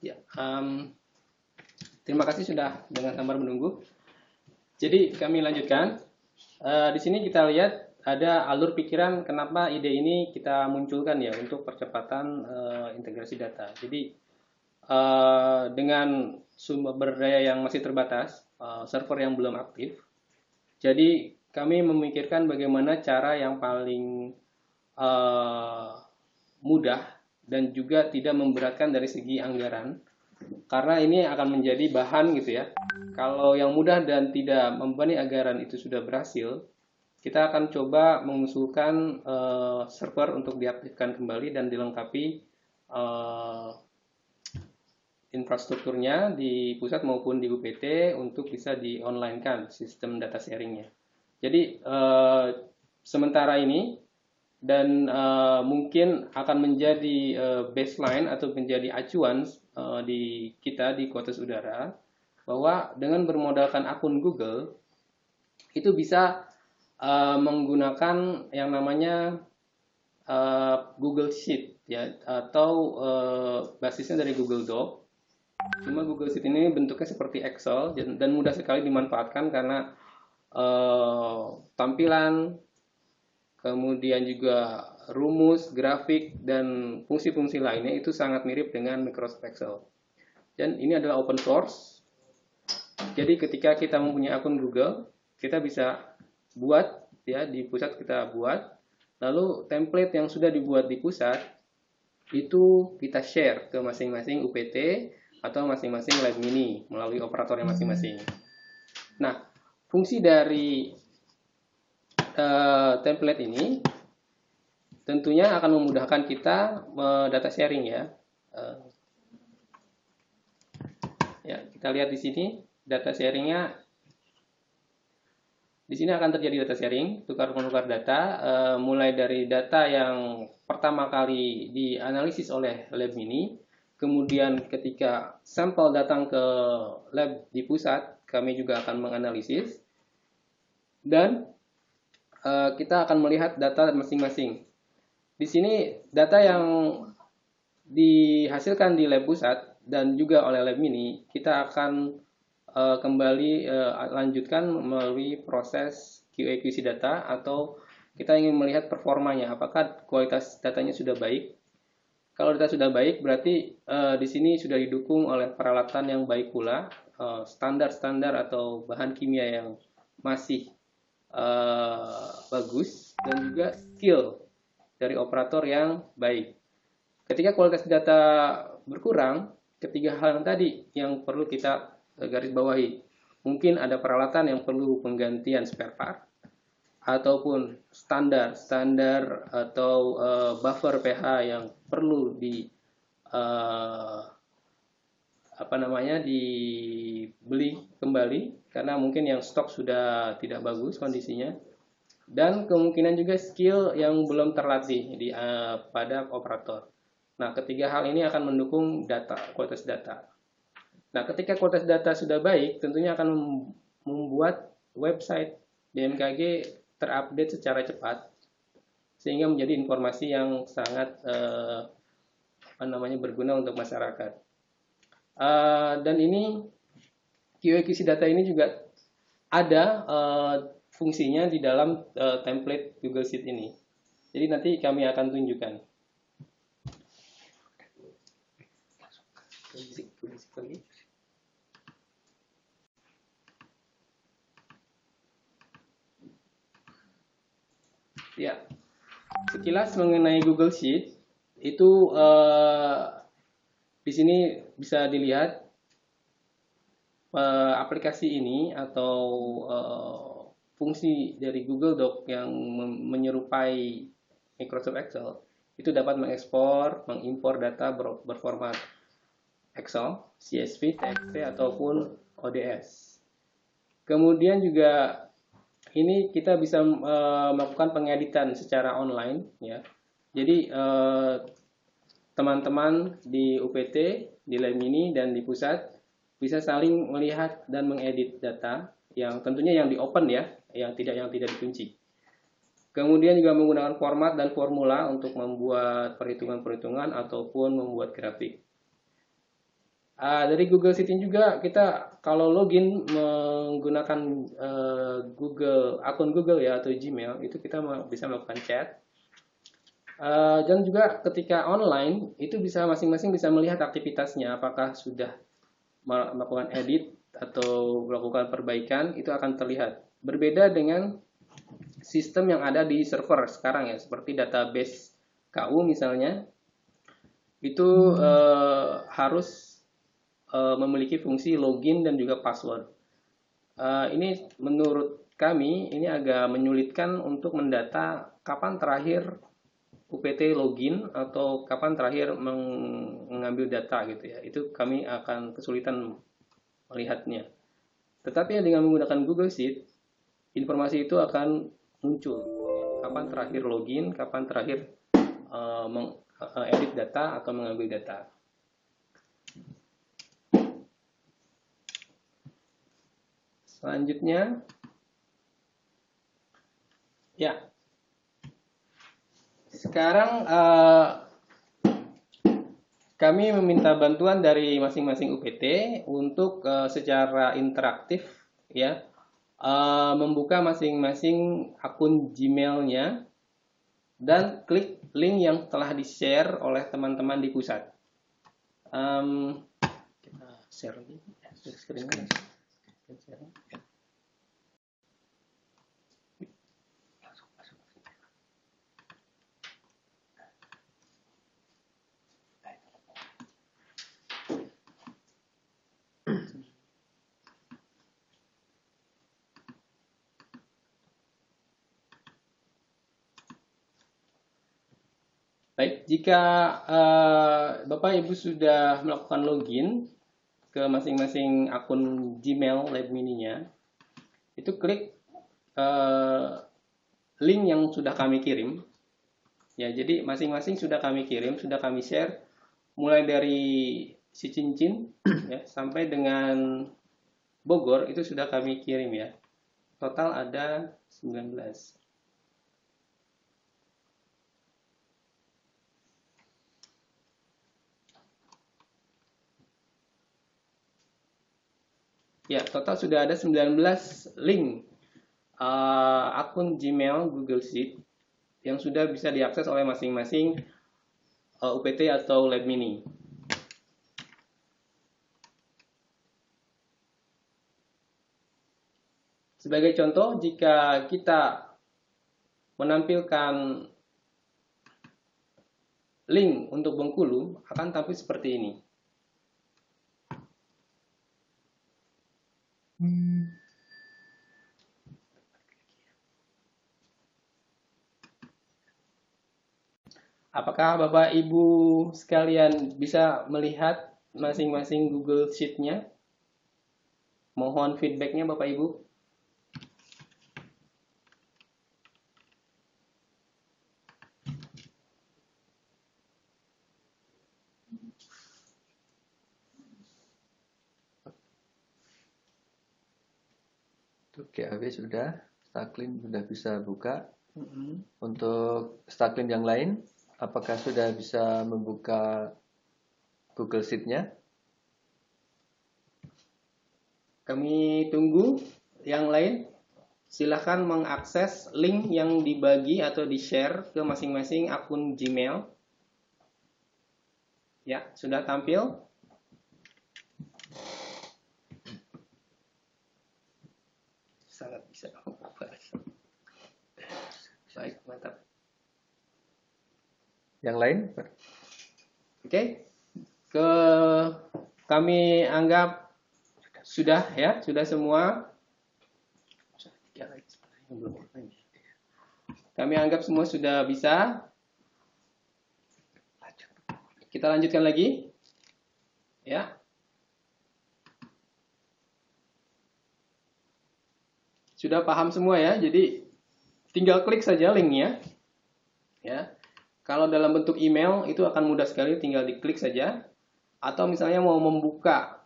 Ya, terima kasih sudah dengan sabar menunggu. Jadi kami lanjutkan. Di sini kita lihat ada alur pikiran kenapa ide ini kita munculkan ya untuk percepatan integrasi data. Jadi dengan sumber daya yang masih terbatas, server yang belum aktif, jadi kami memikirkan bagaimana cara yang paling mudah dan juga tidak memberatkan dari segi anggaran, karena ini akan menjadi bahan gitu ya. Kalau yang mudah dan tidak membebani anggaran itu sudah berhasil, kita akan coba mengusulkan server untuk diaktifkan kembali dan dilengkapi infrastrukturnya di pusat maupun di UPT untuk bisa di-online-kan sistem data sharingnya. Jadi sementara ini dan mungkin akan menjadi baseline atau menjadi acuan di kita di Kualitas Udara, bahwa dengan bermodalkan akun Google itu bisa menggunakan yang namanya Google Sheet ya, atau basisnya dari Google Doc. Cuma Google Sheet ini bentuknya seperti Excel dan mudah sekali dimanfaatkan karena tampilan, kemudian juga rumus, grafik, dan fungsi-fungsi lainnya itu sangat mirip dengan Microsoft Excel. Dan ini adalah open source. Jadi ketika kita mempunyai akun Google, kita bisa buat ya di pusat, kita buat. Lalu template yang sudah dibuat di pusat itu kita share ke masing-masing UPT atau masing-masing lab mini melalui operatornya masing-masing. Nah, fungsi dari template ini tentunya akan memudahkan kita data sharing ya. Ya, kita lihat di sini data sharingnya. Di sini akan terjadi data sharing, tukar-menukar data, mulai dari data yang pertama kali dianalisis oleh lab mini. Kemudian ketika sampel datang ke lab di pusat, kami juga akan menganalisis. Dan kita akan melihat data masing-masing. Di sini data yang dihasilkan di lab pusat dan juga oleh lab mini, kita akan kembali lanjutkan melalui proses QA/QC data, atau kita ingin melihat performanya, apakah kualitas datanya sudah baik. Kalau data sudah baik, berarti di sini sudah didukung oleh peralatan yang baik pula, standar-standar atau bahan kimia yang masih bagus, dan juga skill dari operator yang baik. Ketika kualitas data berkurang, ketiga hal yang tadi yang perlu kita garis bawahi. Mungkin ada peralatan yang perlu penggantian spare part, ataupun standar atau buffer pH yang perlu dibeli kembali karena mungkin yang stok sudah tidak bagus kondisinya, dan kemungkinan juga skill yang belum terlatih pada operator. Nah, ketiga hal ini akan mendukung kualitas data. Nah, ketika kualitas data sudah baik, tentunya akan membuat website BMKG terupdate secara cepat, sehingga menjadi informasi yang sangat berguna untuk masyarakat. Dan ini QA/QC data ini juga ada fungsinya di dalam template Google Sheet ini. Jadi nanti kami akan tunjukkan. Ya, sekilas mengenai Google Sheet itu di sini bisa dilihat aplikasi ini atau fungsi dari Google Doc yang menyerupai Microsoft Excel itu dapat mengekspor, mengimpor data berformat Excel, CSV, TXT ataupun ODS. Kemudian juga ini kita bisa melakukan pengeditan secara online ya. Jadi teman-teman di UPT, di lab mini dan di pusat bisa saling melihat dan mengedit data yang tentunya yang di open ya, yang tidak dikunci. Kemudian juga menggunakan format dan formula untuk membuat perhitungan-perhitungan ataupun membuat grafik. Dari Google Sheet juga kita kalau login menggunakan akun Google ya atau Gmail, itu kita bisa melakukan chat. Dan juga ketika online itu bisa masing-masing bisa melihat aktivitasnya, apakah sudah melakukan edit atau melakukan perbaikan, itu akan terlihat. Berbeda dengan sistem yang ada di server sekarang ya, seperti database KU misalnya, itu harus memiliki fungsi login dan juga password. Ini menurut kami ini agak menyulitkan untuk mendata kapan terakhir UPT login atau kapan terakhir mengambil data gitu ya. Itu kami akan kesulitan melihatnya. Tetapi dengan menggunakan Google Sheet, informasi itu akan muncul. Kapan terakhir login, kapan terakhir edit data atau mengambil data. Selanjutnya, ya. Sekarang kami meminta bantuan dari masing-masing UPT untuk secara interaktif ya membuka masing-masing akun Gmail-nya dan klik link yang telah di-share oleh teman-teman di pusat. Kita share lagi screen-nya. Baik, jika Bapak Ibu sudah melakukan login ke masing-masing akun Gmail Lab Mini-nya, itu klik link yang sudah kami kirim. Ya, jadi masing-masing sudah kami kirim, sudah kami share, mulai dari si cincin ya, sampai dengan Bogor itu sudah kami kirim ya. Total ada 19. Ya, total sudah ada 19 link akun Gmail Google Sheet yang sudah bisa diakses oleh masing-masing UPT atau Lab Mini. Sebagai contoh, jika kita menampilkan link untuk Bengkulu, akan tampil seperti ini. Apakah Bapak Ibu sekalian bisa melihat masing-masing Google Sheet-nya? Mohon feedback-nya Bapak Ibu. Untuk GAW sudah, Stackline sudah bisa buka. Untuk Stackline yang lain, apakah sudah bisa membuka Google Sheet-nya? Kami tunggu yang lain. Silahkan mengakses link yang dibagi atau di-share ke masing-masing akun Gmail. Ya, sudah tampil. Sangat bisa. Baik, mantap. Yang lain? Oke. Kami anggap sudah ya, sudah semua. Kami anggap semua sudah bisa. Kita lanjutkan lagi. Ya. Sudah paham semua ya, jadi tinggal klik saja linknya. Ya. Kalau dalam bentuk email itu akan mudah sekali, tinggal diklik saja. Atau misalnya mau membuka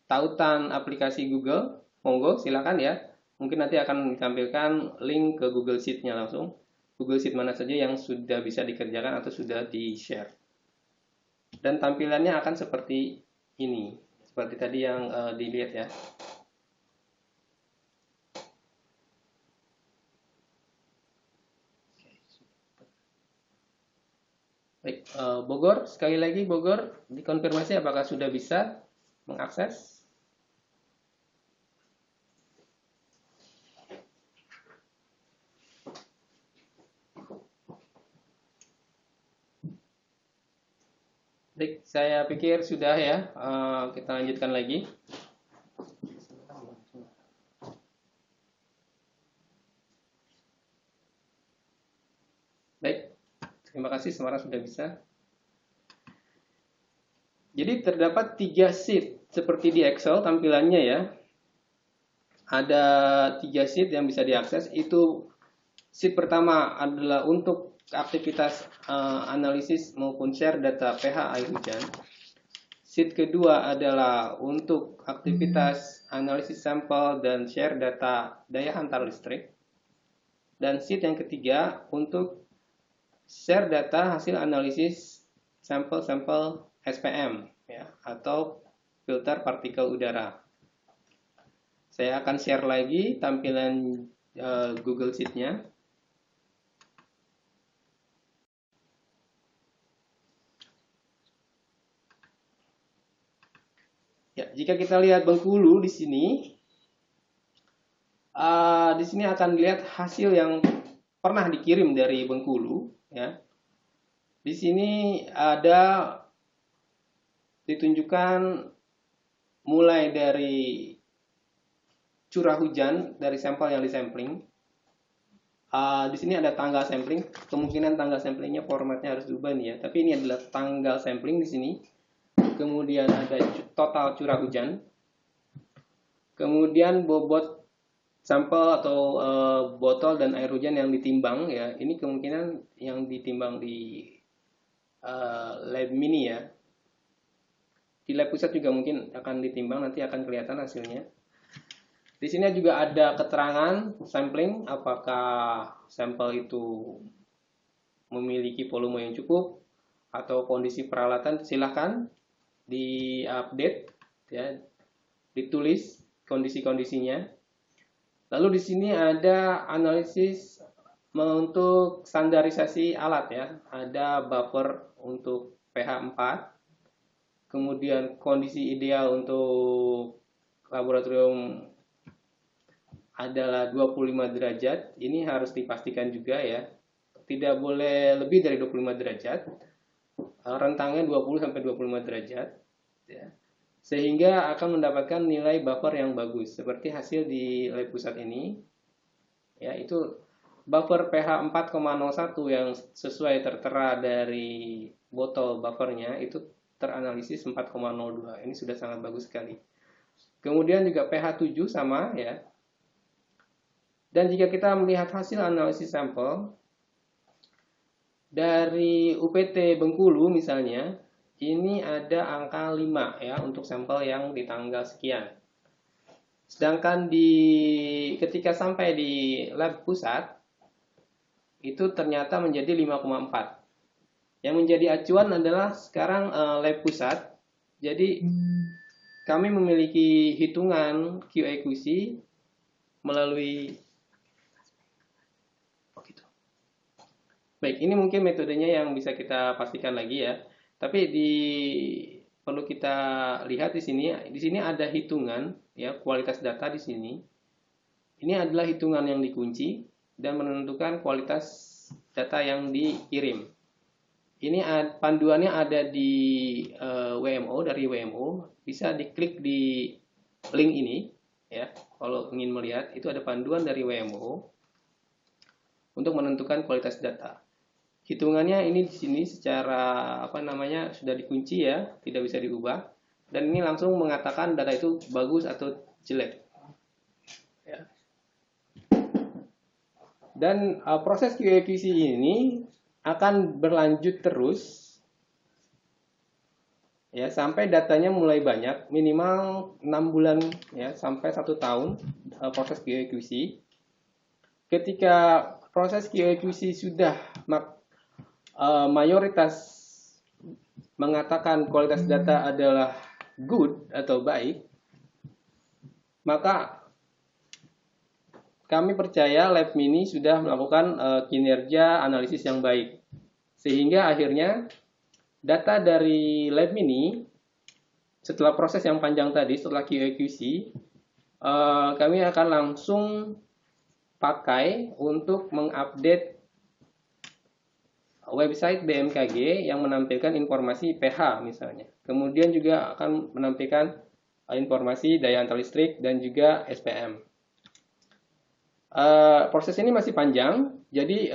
tautan aplikasi Google, monggo silakan ya. mungkin nanti akan ditampilkan link ke Google Sheet-nya langsung. Google Sheet mana saja yang sudah bisa dikerjakan atau sudah di-share. Dan tampilannya akan seperti ini. Seperti tadi yang dilihat ya. Baik, Bogor, sekali lagi Bogor, dikonfirmasi apakah sudah bisa mengakses? Baik, saya pikir sudah ya. Kita lanjutkan lagi. Baik, terima kasih Semarang sudah bisa. Jadi terdapat 3 sheet seperti di Excel tampilannya ya. Ada 3 sheet yang bisa diakses. Itu sheet pertama adalah untuk aktivitas analisis maupun share data pH air hujan. Sheet kedua adalah untuk aktivitas analisis sampel dan share data daya hantar listrik. Dan sheet yang ketiga untuk share data hasil analisis sampel-sampel SPM ya, atau filter partikel udara. Saya akan share lagi tampilan Google Sheet-nya. Ya, jika kita lihat Bengkulu di sini akan dilihat hasil yang pernah dikirim dari Bengkulu ya. Di sini ada ditunjukkan mulai dari curah hujan dari sampel yang disampling. Di sini ada tanggal sampling. Kemungkinan tanggal samplingnya formatnya harus diubah nih ya. Tapi ini adalah tanggal sampling di sini. Kemudian ada total curah hujan. Kemudian bobot sampel atau botol dan air hujan yang ditimbang ya. Ini kemungkinan yang ditimbang di lab mini ya. Di lab pusat juga mungkin akan ditimbang, nanti akan kelihatan hasilnya. Di sini juga ada keterangan sampling, apakah sampel itu memiliki volume yang cukup atau kondisi peralatan. Silahkan di-update ya, ditulis kondisi-kondisinya. Lalu di sini ada analisis untuk standarisasi alat ya. Ada buffer untuk pH 4. Kemudian kondisi ideal untuk laboratorium adalah 25 derajat. Ini harus dipastikan juga ya. Tidak boleh lebih dari 25 derajat. Rentangnya 20 sampai 25 derajat ya. Sehingga akan mendapatkan nilai buffer yang bagus seperti hasil di lab pusat ini. Ya, itu buffer pH 4,01 yang sesuai tertera dari botol buffernya itu teranalisis 4,02. Ini sudah sangat bagus sekali. Kemudian juga pH 7 sama ya. Dan jika kita melihat hasil analisis sampel dari UPT Bengkulu misalnya, ini ada angka 5 ya untuk sampel yang di tanggal sekian. Sedangkan ketika sampai di lab pusat itu ternyata menjadi 5,4. Yang menjadi acuan adalah sekarang lab pusat. Jadi kami memiliki hitungan QAQC melalui Baik, ini mungkin metodenya yang bisa kita pastikan lagi ya. Tapi perlu kita lihat di sini. Di sini ada hitungan ya, kualitas data di sini. Ini adalah hitungan yang dikunci dan menentukan kualitas data yang dikirim. Ini panduannya ada di WMO, dari WMO. Bisa diklik di link ini ya. Kalau ingin melihat, itu ada panduan dari WMO untuk menentukan kualitas data. Hitungannya ini di sini secara sudah dikunci ya, tidak bisa diubah. Dan ini langsung mengatakan data itu bagus atau jelek. Ya. Dan proses QA/QC ini akan berlanjut terus ya sampai datanya mulai banyak, minimal 6 bulan ya sampai 1 tahun proses QA/QC. Ketika proses QA/QC sudah mayoritas mengatakan kualitas data adalah good atau baik, maka kami percaya Lab Mini sudah melakukan kinerja analisis yang baik. Sehingga akhirnya data dari Lab Mini setelah proses yang panjang tadi, setelah QA/QC, kami akan langsung pakai untuk mengupdate website BMKG yang menampilkan informasi pH misalnya. Kemudian juga akan menampilkan informasi daya antar listrik dan juga SPM. Proses ini masih panjang, jadi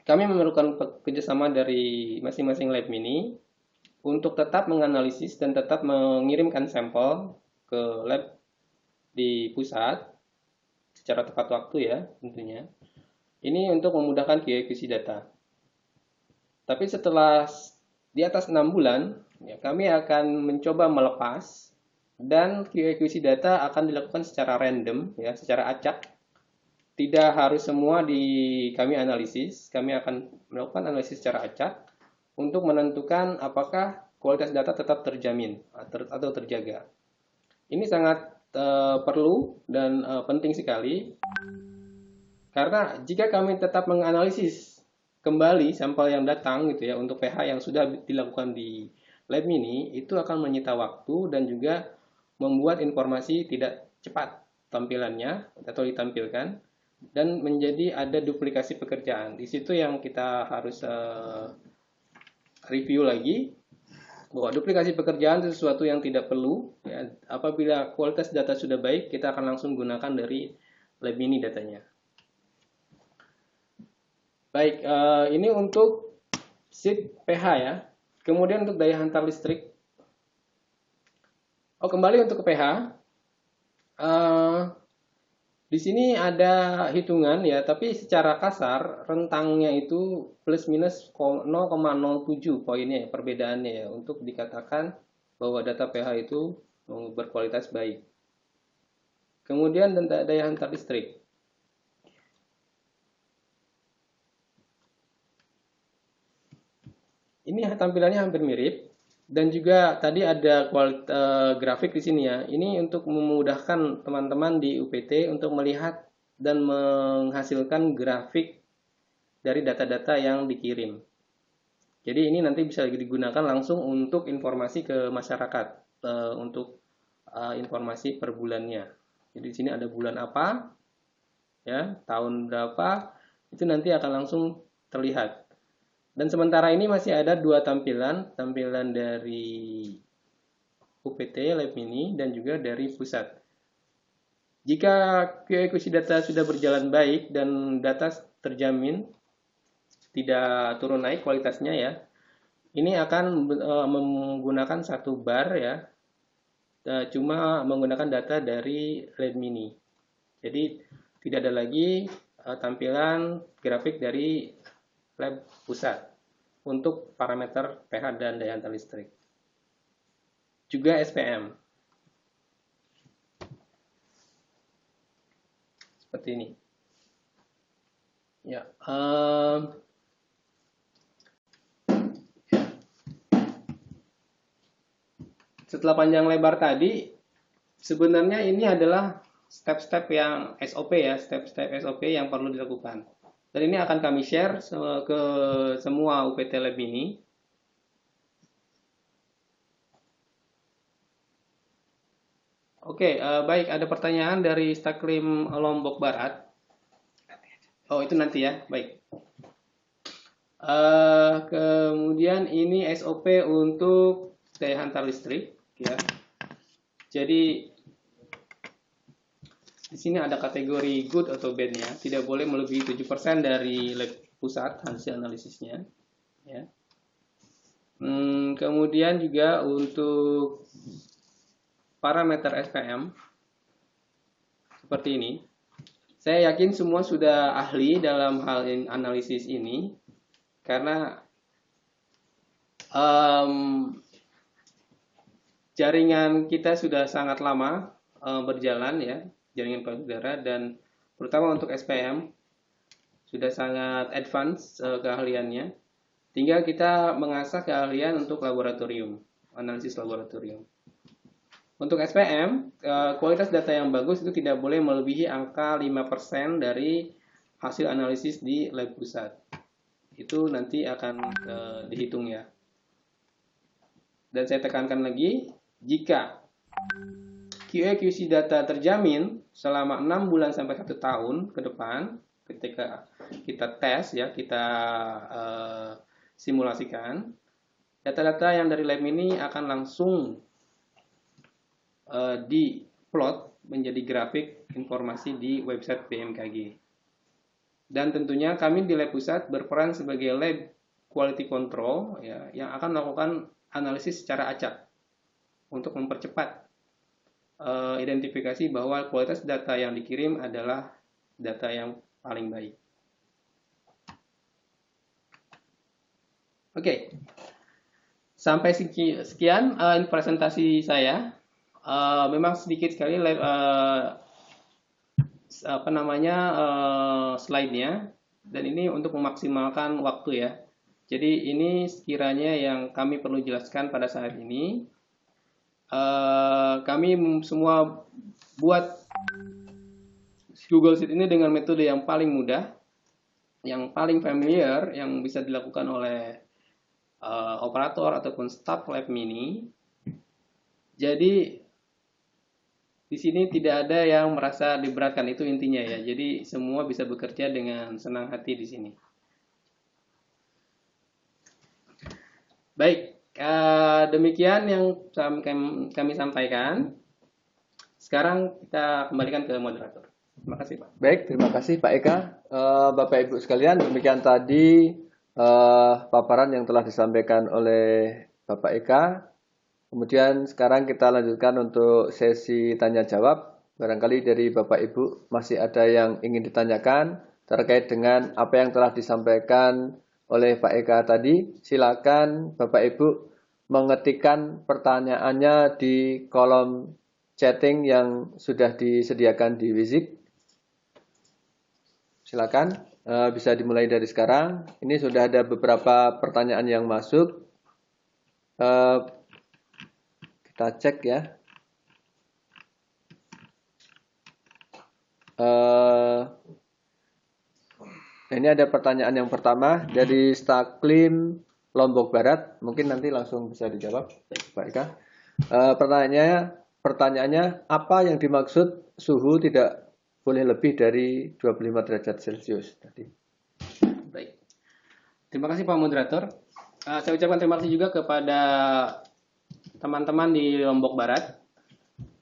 kami memerlukan kerjasama dari masing-masing Lab Mini untuk tetap menganalisis dan tetap mengirimkan sampel ke lab di pusat secara tepat waktu ya tentunya. Ini untuk memudahkan QA/QC data. Tapi setelah di atas 6 bulan, ya, kami akan mencoba melepas dan QA/QC data akan dilakukan secara random, ya, secara acak. Tidak harus semua kami analisis. Kami akan melakukan analisis secara acak untuk menentukan apakah kualitas data tetap terjamin atau terjaga. Ini sangat perlu dan penting sekali, karena jika kami tetap menganalisis kembali sampel yang datang gitu ya untuk pH yang sudah dilakukan di Lab Mini, itu akan menyita waktu dan juga membuat informasi tidak cepat tampilannya atau ditampilkan, dan menjadi ada duplikasi pekerjaan. Di situ yang kita harus review lagi, bahwa duplikasi pekerjaan itu sesuatu yang tidak perlu. Ya. Apabila kualitas data sudah baik, kita akan langsung gunakan dari Lab Mini datanya. Baik, ini untuk sheet pH ya. Kemudian untuk daya hantar listrik. Kembali untuk ke pH. Di sini ada hitungan ya, tapi secara kasar rentangnya itu plus minus 0,07 poinnya ya, perbedaannya ya, untuk dikatakan bahwa data pH itu berkualitas baik. Kemudian daya hantar listrik. Ini tampilannya hampir mirip. Dan juga tadi ada grafik di sini ya. Ini untuk memudahkan teman-teman di UPT untuk melihat dan menghasilkan grafik dari data-data yang dikirim. Jadi ini nanti bisa digunakan langsung untuk informasi ke masyarakat, untuk informasi per bulannya. Jadi di sini ada bulan apa, ya, tahun berapa, itu nanti akan langsung terlihat. Dan sementara ini masih ada dua tampilan dari UPT Lab Mini dan juga dari pusat. Jika QA/QC data sudah berjalan baik dan data terjamin tidak turun naik kualitasnya ya, ini akan menggunakan satu bar ya, cuma menggunakan data dari Lab Mini. Jadi tidak ada lagi tampilan grafik dari lab pusat untuk parameter pH dan daya hantar listrik. Juga SPM. Seperti ini. Ya. Setelah panjang lebar tadi, sebenarnya ini adalah step-step yang SOP ya, step-step SOP yang perlu dilakukan. Dan ini akan kami share ke semua UPT Lab ini. Oke, baik. Ada pertanyaan dari Staklim Lombok Barat. Itu nanti ya, baik. Kemudian ini SOP untuk daya hantar listrik, ya. Jadi di sini ada kategori good atau bad-nya, tidak boleh melebihi 7% dari lab pusat hasil analisisnya. Ya. Kemudian juga untuk parameter SPM seperti ini. Saya yakin semua sudah ahli dalam hal analisis ini, karena jaringan kita sudah sangat lama berjalan ya, jaringan payudara, dan terutama untuk SPM sudah sangat advance keahliannya. Tinggal kita mengasah keahlian untuk laboratorium, analisis laboratorium. Untuk SPM, kualitas data yang bagus itu tidak boleh melebihi angka 5% dari hasil analisis di lab pusat. Itu nanti akan dihitung ya. Dan saya tekankan lagi, jika QA/QC data terjamin selama 6 bulan sampai 1 tahun ke depan, ketika kita tes ya, kita simulasikan, data-data yang dari lab ini akan langsung diplot menjadi grafik informasi di website BMKG. Dan tentunya kami di lab pusat berperan sebagai lab quality control ya, yang akan melakukan analisis secara acak untuk mempercepat identifikasi bahwa kualitas data yang dikirim adalah data yang paling baik. Oke, sampai sekian presentasi saya. Memang sedikit sekali slide-nya, dan ini untuk memaksimalkan waktu ya. Jadi ini sekiranya yang kami perlu jelaskan pada saat ini. Kami semua buat Google Sheet ini dengan metode yang paling mudah, yang paling familiar, yang bisa dilakukan oleh operator ataupun staff lab mini. Jadi di sini tidak ada yang merasa diberatkan, itu intinya ya. Jadi semua bisa bekerja dengan senang hati di sini. Baik, demikian yang kami sampaikan. Sekarang kita kembalikan ke moderator. Terima kasih Pak. Baik, terima kasih Pak Eka. Bapak Ibu sekalian, demikian tadi paparan yang telah disampaikan oleh Bapak Eka. Kemudian sekarang kita lanjutkan untuk sesi tanya jawab. Barangkali dari Bapak Ibu masih ada yang ingin ditanyakan terkait dengan apa yang telah disampaikan oleh Pak Eka tadi. Silakan Bapak Ibu mengetikkan pertanyaannya di kolom chatting yang sudah disediakan di Wizik. Silakan, bisa dimulai dari sekarang. Ini sudah ada beberapa pertanyaan yang masuk. Kita cek ya. Ini ada pertanyaan yang pertama dari Staklim Lombok Barat. Mungkin nanti langsung bisa dijawab, Pak Eka. Pertanyaannya, apa yang dimaksud suhu tidak boleh lebih dari 25 derajat Celcius tadi? Baik. Terima kasih Pak Moderator. Saya ucapkan terima kasih juga kepada teman-teman di Lombok Barat,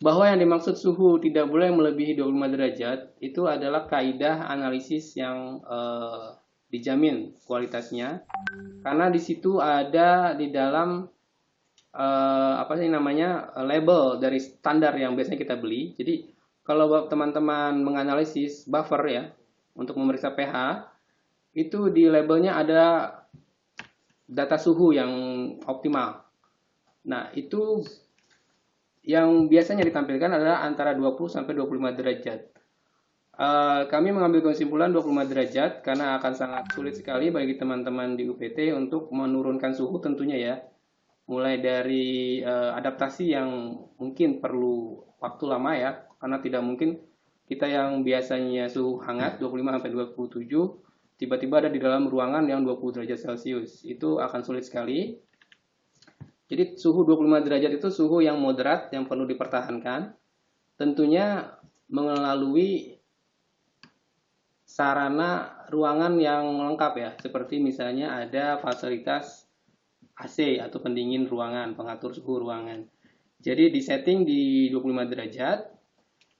bahwa yang dimaksud suhu tidak boleh melebihi 25 derajat itu adalah kaidah analisis yang dijamin kualitasnya, karena di situ ada di dalam label dari standar yang biasanya kita beli. Jadi kalau teman-teman menganalisis buffer ya untuk memeriksa pH, itu di labelnya ada data suhu yang optimal. Nah, itu yang biasanya ditampilkan adalah antara 20 sampai 25 derajat. Kami mengambil kesimpulan 25 derajat karena akan sangat sulit sekali bagi teman-teman di UPT untuk menurunkan suhu tentunya ya. Mulai dari adaptasi yang mungkin perlu waktu lama ya, karena tidak mungkin kita yang biasanya suhu hangat 25 sampai 27 tiba-tiba ada di dalam ruangan yang 20 derajat Celcius. Itu akan sulit sekali. Jadi suhu 25 derajat itu suhu yang moderat yang perlu dipertahankan. Tentunya melalui sarana ruangan yang lengkap ya. Seperti misalnya ada fasilitas AC atau pendingin ruangan, pengatur suhu ruangan. Jadi disetting di 25 derajat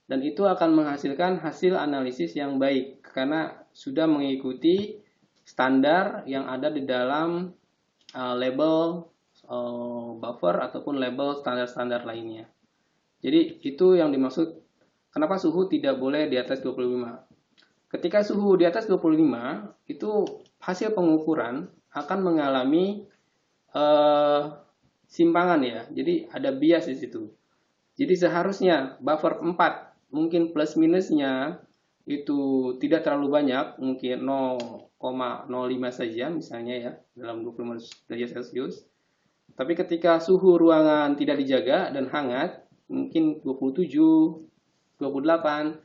dan itu akan menghasilkan hasil analisis yang baik karena sudah mengikuti standar yang ada di dalam label buffer ataupun label standar-standar lainnya. Jadi itu yang dimaksud kenapa suhu tidak boleh di atas 25. Ketika suhu di atas 25 itu hasil pengukuran akan mengalami simpangan ya. Jadi ada bias di situ. Jadi seharusnya buffer 4 mungkin plus minusnya itu tidak terlalu banyak, mungkin 0,05 saja misalnya ya dalam 25 derajat Celcius. Tapi ketika suhu ruangan tidak dijaga dan hangat, mungkin 27, 28,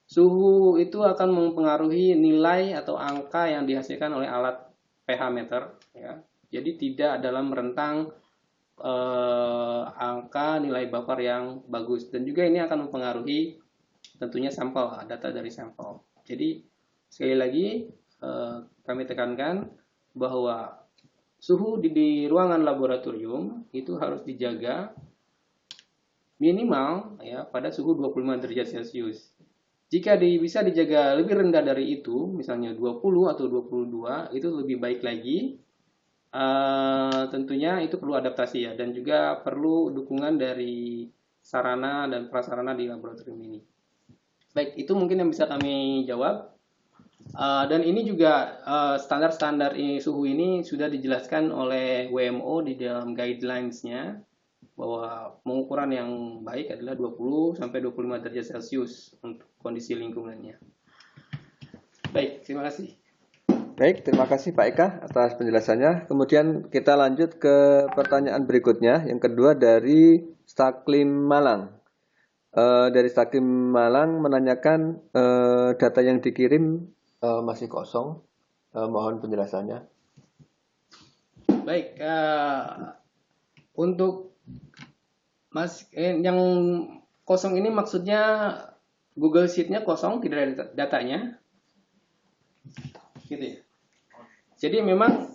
suhu itu akan mempengaruhi nilai atau angka yang dihasilkan oleh alat pH meter ya. Jadi tidak dalam rentang angka nilai buffer yang bagus, dan juga ini akan mempengaruhi tentunya sampel, data dari sampel. Jadi sekali lagi kami tekankan bahwa suhu di ruangan laboratorium itu harus dijaga minimal ya pada suhu 25 derajat Celcius. Jika bisa dijaga lebih rendah dari itu, misalnya 20 atau 22, itu lebih baik lagi. Tentunya itu perlu adaptasi ya, dan juga perlu dukungan dari sarana dan prasarana di laboratorium ini. Baik, itu mungkin yang bisa kami jawab. Dan ini juga standar-standar suhu ini sudah dijelaskan oleh WMO di dalam guidelines-nya, bahwa pengukuran yang baik adalah 20 sampai 25 derajat Celcius untuk kondisi lingkungannya. Baik, terima kasih. Baik, terima kasih Pak Eka atas penjelasannya. Kemudian kita lanjut ke pertanyaan berikutnya, yang kedua dari Staklim Malang. Dari Staklim Malang menanyakan data yang dikirim masih kosong. Mohon penjelasannya. Baik, untuk yang kosong ini maksudnya Google Sheet-nya kosong, tidak ada datanya, gitu ya. Jadi memang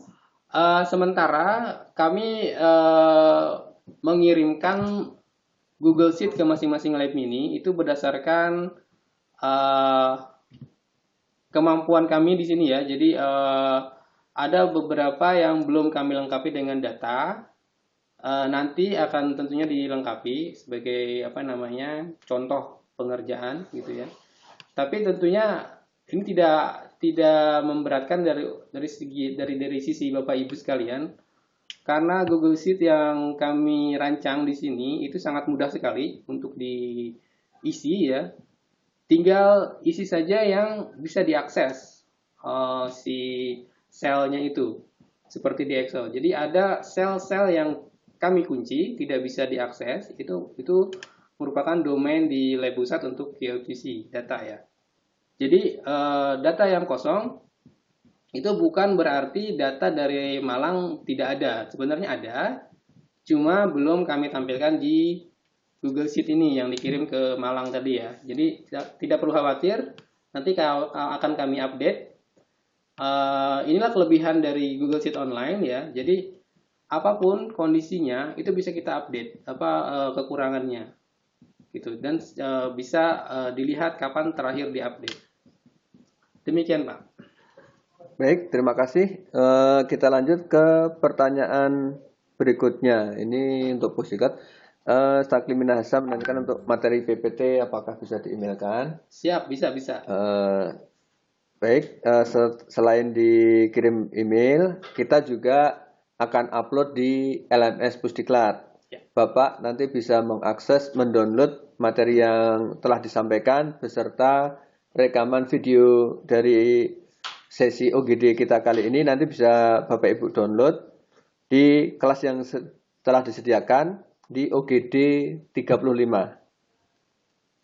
sementara kami mengirimkan Google Sheet ke masing-masing lab mini itu berdasarkan kemampuan kami di sini ya. Jadi ada beberapa yang belum kami lengkapi dengan data. Nanti akan tentunya dilengkapi sebagai contoh pengerjaan gitu ya. Tapi tentunya ini tidak memberatkan dari sisi Bapak Ibu sekalian, karena Google Sheet yang kami rancang di sini itu sangat mudah sekali untuk diisi ya. Tinggal isi saja yang bisa diakses si selnya itu seperti di Excel. Jadi ada sel-sel yang kami kunci tidak bisa diakses, itu merupakan domain di lab pusat untuk QC data ya. Jadi data yang kosong itu bukan berarti data dari Malang tidak ada. Sebenarnya ada, cuma belum kami tampilkan di Google Sheet ini yang dikirim ke Malang tadi ya. Jadi tidak perlu khawatir, nanti akan kami update. Inilah kelebihan dari Google Sheet Online ya. Jadi apapun kondisinya itu bisa kita update kekurangannya gitu, dan bisa dilihat kapan terakhir diupdate. Demikian Pak. Baik, terima kasih. Kita lanjut ke pertanyaan berikutnya. Ini untuk Pusikat. Staklim Minahasa menanyakan untuk materi PPT apakah bisa di-emailkan? Siap, bisa. Baik, selain dikirim email, kita juga akan upload di LMS Pusdiklat. Ya. Bapak nanti bisa mengakses, mendownload materi yang telah disampaikan beserta rekaman video dari sesi OGD kita kali ini. Nanti bisa Bapak Ibu download di kelas yang telah disediakan di OGD 35.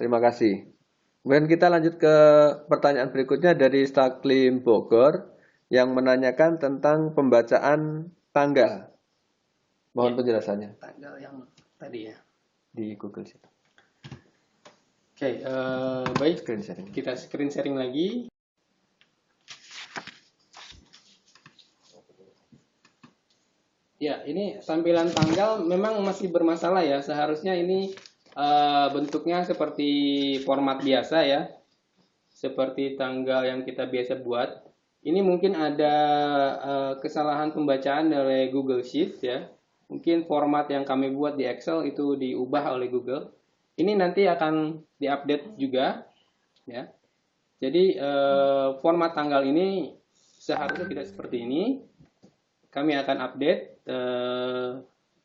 Terima kasih. Kemudian kita lanjut ke pertanyaan berikutnya dari Staklim Bogor yang menanyakan tentang pembacaan tanggal. Mohon penjelasannya. Tanggal yang tadi ya. Di Google Sheet. Oke, baik. Screen sharing. Kita screen sharing lagi. Ya, ini tampilan tanggal memang masih bermasalah ya. Seharusnya ini bentuknya seperti format biasa ya, seperti tanggal yang kita biasa buat. Ini mungkin ada kesalahan pembacaan dari Google Sheet ya. Mungkin format yang kami buat di Excel itu diubah oleh Google. Ini nanti akan diupdate juga ya. Jadi format tanggal ini seharusnya tidak seperti ini. Kami akan update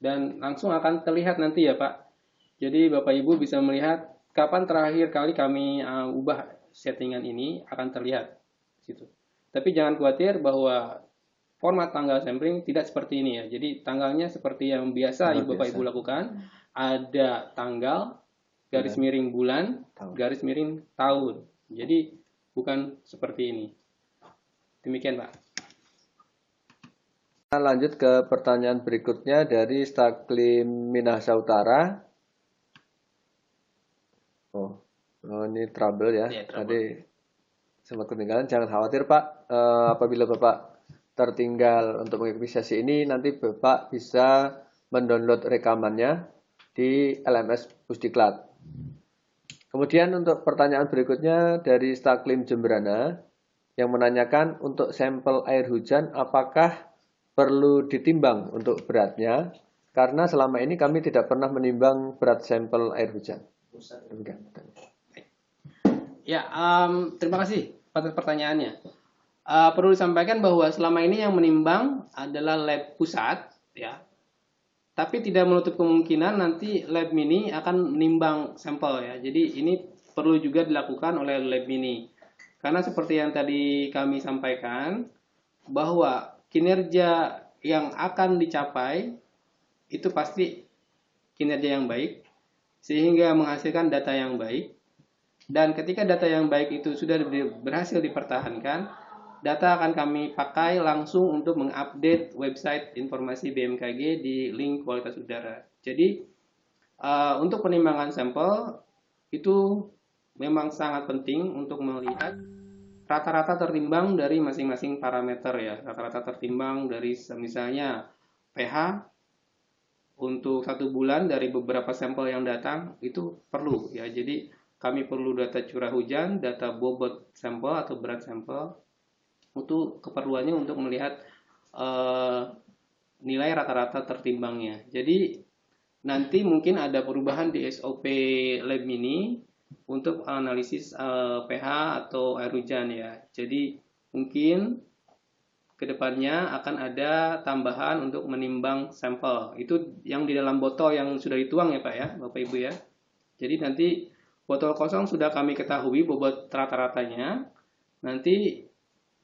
dan langsung akan terlihat nanti ya Pak. Jadi Bapak Ibu bisa melihat kapan terakhir kali kami ubah settingan ini akan terlihat di situ. Tapi jangan khawatir bahwa format tanggal sampling tidak seperti ini ya. Jadi tanggalnya seperti yang biasa Bapak Ibu lakukan, ada tanggal, garis miring bulan, garis miring tahun. Jadi bukan seperti ini. Demikian Pak. Kita lanjut ke pertanyaan berikutnya dari Staklim Minahasa Utara. Oh, ini trouble ya. Tadi sempat ketinggalan. Jangan khawatir Pak. Apabila Bapak tertinggal untuk mengikuti sesi ini, nanti Bapak bisa mendownload rekamannya di LMS Pusdiklat. Kemudian untuk pertanyaan berikutnya dari Staklim Jemberana yang menanyakan untuk sampel air hujan apakah perlu ditimbang untuk beratnya, karena selama ini kami tidak pernah menimbang berat sampel air hujan. Ya, terima kasih atas pertanyaannya. Perlu disampaikan bahwa selama ini yang menimbang adalah lab pusat, ya. Tapi tidak menutup kemungkinan nanti lab mini akan menimbang sampel ya. Jadi ini perlu juga dilakukan oleh lab mini. Karena seperti yang tadi kami sampaikan, bahwa kinerja yang akan dicapai itu pasti kinerja yang baik, sehingga menghasilkan data yang baik. Dan ketika data yang baik itu sudah berhasil dipertahankan, data akan kami pakai langsung untuk mengupdate website informasi BMKG di link kualitas udara. Jadi untuk penimbangan sampel itu memang sangat penting untuk melihat rata-rata tertimbang dari masing-masing parameter ya. Rata-rata tertimbang dari misalnya pH untuk 1 bulan dari beberapa sampel yang datang itu perlu ya. Jadi kami perlu data curah hujan, data bobot sampel atau berat sampel. Itu keperluannya untuk melihat nilai rata-rata tertimbangnya. Jadi nanti mungkin ada perubahan di SOP Lab Mini untuk analisis pH atau air hujan ya. Jadi mungkin kedepannya akan ada tambahan untuk menimbang sampel. Itu yang di dalam botol yang sudah dituang ya Pak ya, Bapak Ibu ya. Jadi nanti botol kosong sudah kami ketahui bobot rata-ratanya. Nanti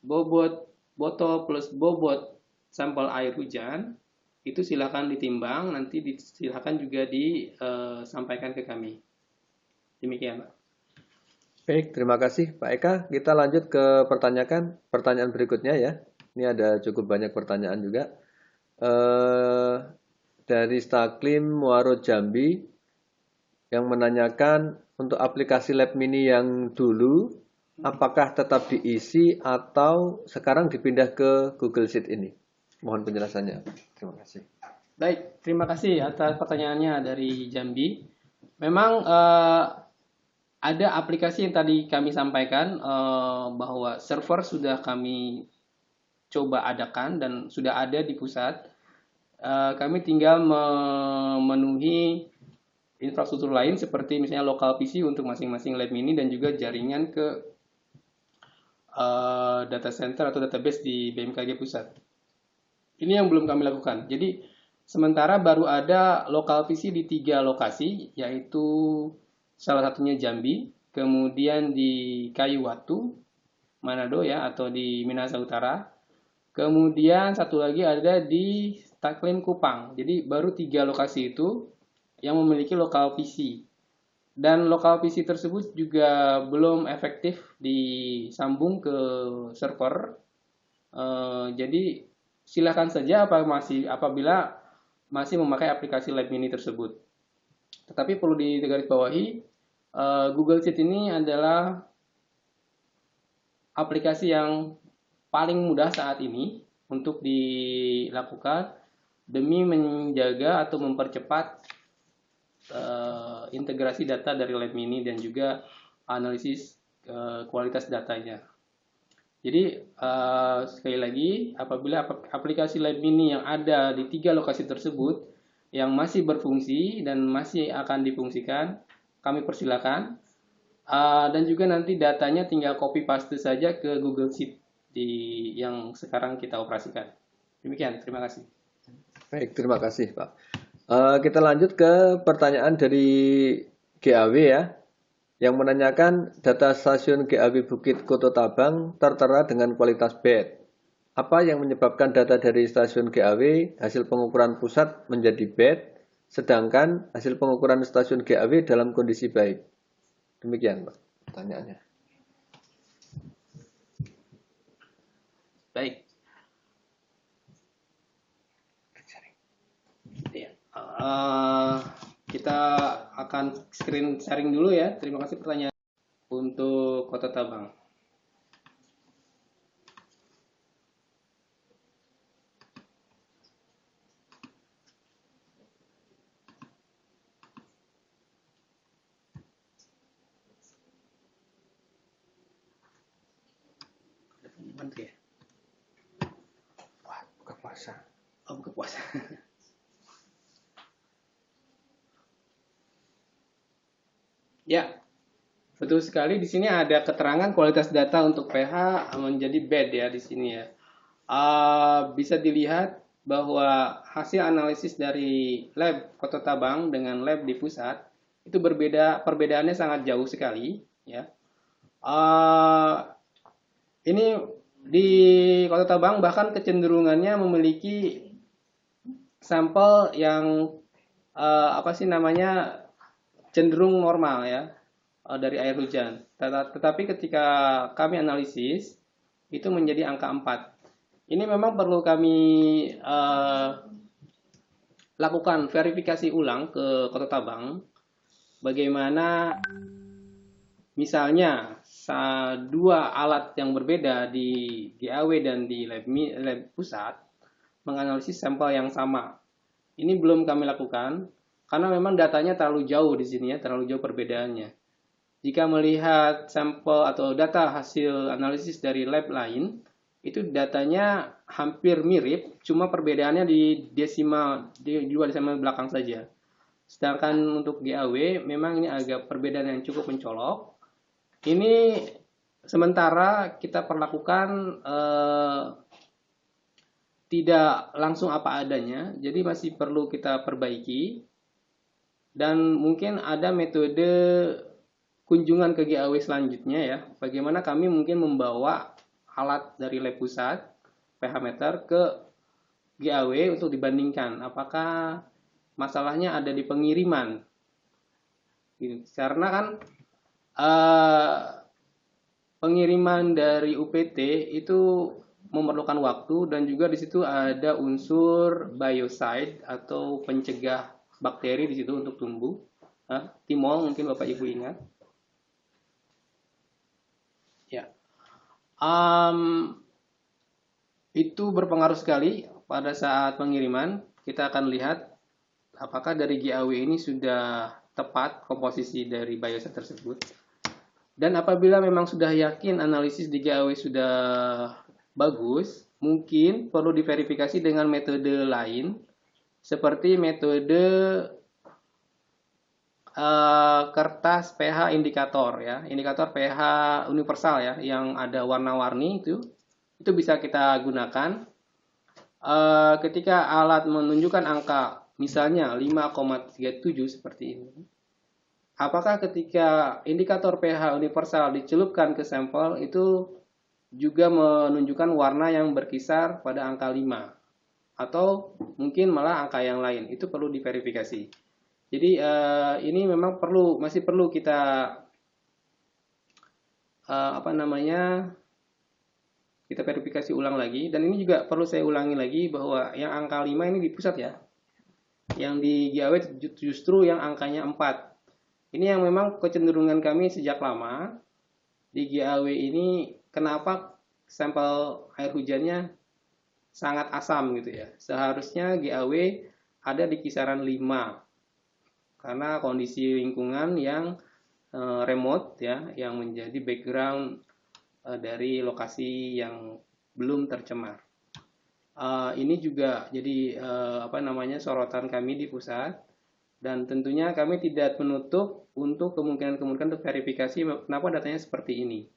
bobot botol plus bobot sampel air hujan itu silakan ditimbang, nanti silakan juga disampaikan ke kami. Demikian Pak. Baik, terima kasih Pak Eka. Kita lanjut ke pertanyaan berikutnya ya. Ini ada cukup banyak pertanyaan juga. Dari Staklim Muaro Jambi yang menanyakan untuk aplikasi Lab Mini yang dulu apakah tetap diisi atau sekarang dipindah ke Google Sheet ini? Mohon penjelasannya. Terima kasih. Baik, terima kasih atas pertanyaannya dari Jambi. Memang ada aplikasi yang tadi kami sampaikan bahwa server sudah kami coba adakan dan sudah ada di pusat. Kami tinggal memenuhi infrastruktur lain seperti misalnya local PC untuk masing-masing lab mini dan juga jaringan ke data center atau database di BMKG pusat. Ini yang belum kami lakukan. Jadi sementara baru ada local PC di 3 lokasi, yaitu salah satunya Jambi, kemudian di Kayuwatu, Manado ya, atau di Minahasa Utara. Kemudian satu lagi ada di Staklim Kupang. Jadi baru 3 lokasi itu yang memiliki local PC. Dan local PC tersebut juga belum efektif disambung ke server. Jadi silakan saja apabila masih memakai aplikasi Lab Mini tersebut. Tetapi perlu digarisbawahi, Google Sheet ini adalah aplikasi yang paling mudah saat ini untuk dilakukan demi menjaga atau mempercepat integrasi data dari Lab Mini dan juga analisis kualitas datanya. Jadi sekali lagi, apabila aplikasi Lab Mini yang ada di 3 lokasi tersebut yang masih berfungsi dan masih akan difungsikan, kami persilakan. Dan juga nanti datanya tinggal copy paste saja ke Google Sheet yang sekarang kita operasikan. Demikian, terima kasih. Baik, terima kasih Pak. Kita lanjut ke pertanyaan dari GAW ya, yang menanyakan data stasiun GAW Bukit Koto Tabang tertera dengan kualitas bad. Apa yang menyebabkan data dari stasiun GAW hasil pengukuran pusat menjadi bad, sedangkan hasil pengukuran stasiun GAW dalam kondisi baik? Demikian, Pak, pertanyaannya. Baik. Ya. Kita akan screen sharing dulu ya. Terima kasih pertanyaan untuk Kota Tabang. Bantu ya. Wah, buka puasa. Oh, buka puasa. Ya, betul sekali. Di sini ada keterangan kualitas data untuk pH menjadi bad ya di sini ya. Bisa dilihat bahwa hasil analisis dari lab Kota Tabang dengan lab di pusat itu berbeda, perbedaannya sangat jauh sekali ya. Ini di Kota Tabang bahkan kecenderungannya memiliki sampel yang apa sih namanya cenderung normal ya dari air hujan. Tetapi ketika kami analisis itu menjadi angka 4. Ini memang perlu kami lakukan verifikasi ulang ke Kota Tabang. Bagaimana misalnya dua alat yang berbeda di GAW dan di lab pusat menganalisis sampel yang sama. Ini belum kami lakukan karena memang datanya terlalu jauh di sini ya, terlalu jauh perbedaannya. Jika melihat sampel atau data hasil analisis dari lab lain, itu datanya hampir mirip, cuma perbedaannya di dua desimal belakang saja. Sedangkan untuk GAW memang ini agak perbedaan yang cukup mencolok. Ini sementara kita perlakukan tidak langsung apa adanya, jadi masih perlu kita perbaiki. Dan mungkin ada metode kunjungan ke GAW selanjutnya ya. Bagaimana kami mungkin membawa alat dari lab pusat pH meter ke GAW untuk dibandingkan apakah masalahnya ada di pengiriman. Karena kan pengiriman dari UPT itu memerlukan waktu dan juga di situ ada unsur biocide atau pencegah bakteri di situ untuk tumbuh. Timol mungkin Bapak Ibu ingat. Ya. Itu berpengaruh sekali pada saat pengiriman. Kita akan lihat apakah dari GAW ini sudah tepat komposisi dari biocide tersebut. Dan apabila memang sudah yakin analisis di GAW sudah bagus, mungkin perlu diverifikasi dengan metode lain, seperti metode kertas pH indikator ya, indikator pH universal ya, yang ada warna-warni itu bisa kita gunakan. Ketika alat menunjukkan angka misalnya 5,37 seperti ini. Apakah ketika indikator pH universal dicelupkan ke sampel itu juga menunjukkan warna yang berkisar pada angka 5 atau mungkin malah angka yang lain? Itu perlu diverifikasi. Jadi ini memang masih perlu kita kita verifikasi ulang lagi. Dan ini juga perlu saya ulangi lagi bahwa yang angka 5 ini di pusat ya. Yang di GAW justru yang angkanya 4. Ini yang memang kecenderungan kami sejak lama. Di GAW ini kenapa sampel air hujannya sangat asam gitu ya. Seharusnya GAW ada di kisaran 5. Karena kondisi lingkungan yang remote ya, yang menjadi background dari lokasi yang belum tercemar. Ini juga jadi sorotan kami di pusat. Dan tentunya kami tidak menutup untuk kemungkinan-kemungkinan untuk verifikasi kenapa datanya seperti ini.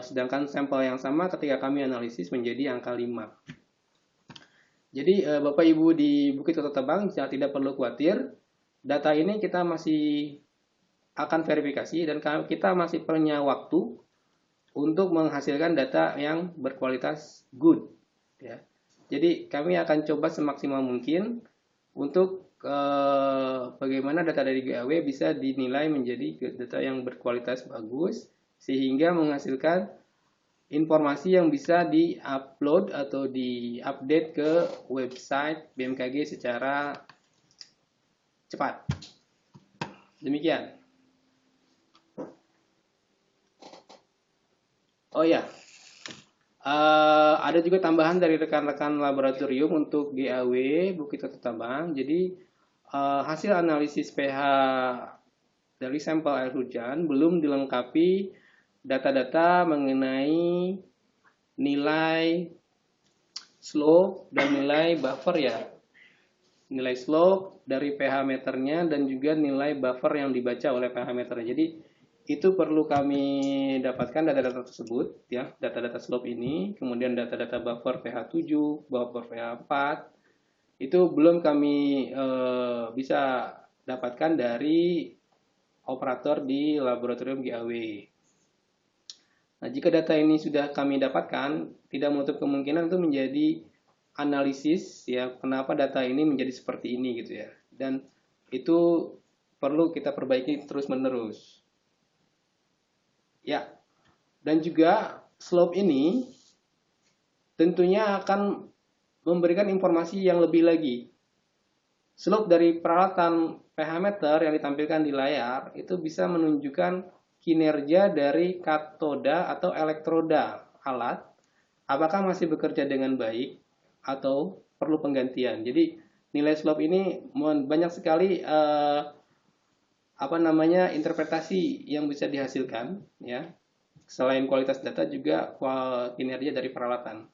Sedangkan sampel yang sama ketika kami analisis menjadi angka 5. Jadi Bapak Ibu di Bukit Kota Tabang tidak perlu khawatir, data ini kita masih akan verifikasi dan kita masih punya waktu untuk menghasilkan data yang berkualitas good. Ya. Jadi kami akan coba semaksimal mungkin untuk bagaimana data dari GAW bisa dinilai menjadi data yang berkualitas bagus sehingga menghasilkan informasi yang bisa di-upload atau di-update ke website BMKG secara cepat. Demikian. Oh ya, ada juga tambahan dari rekan-rekan laboratorium untuk GAW Bukit Kota Tabang. Jadi hasil analisis pH dari sampel air hujan belum dilengkapi data-data mengenai nilai slope dan nilai buffer ya. Nilai slope dari pH meternya dan juga nilai buffer yang dibaca oleh pH meternya. Jadi itu perlu kami dapatkan data-data tersebut ya, data-data slope ini, kemudian data-data buffer pH 7, buffer pH 4. Itu belum kami bisa dapatkan dari operator di laboratorium GAW. Nah, jika data ini sudah kami dapatkan, tidak menutup kemungkinan itu menjadi analisis ya, kenapa data ini menjadi seperti ini gitu ya. Dan itu perlu kita perbaiki terus-menerus. Ya, dan juga slope ini tentunya akan memberikan informasi yang lebih lagi. Slope dari peralatan pH meter yang ditampilkan di layar itu bisa menunjukkan kinerja dari katoda atau elektroda alat, apakah masih bekerja dengan baik atau perlu penggantian. Jadi nilai slope ini banyak sekali interpretasi yang bisa dihasilkan ya. Selain kualitas data juga kinerja dari peralatan.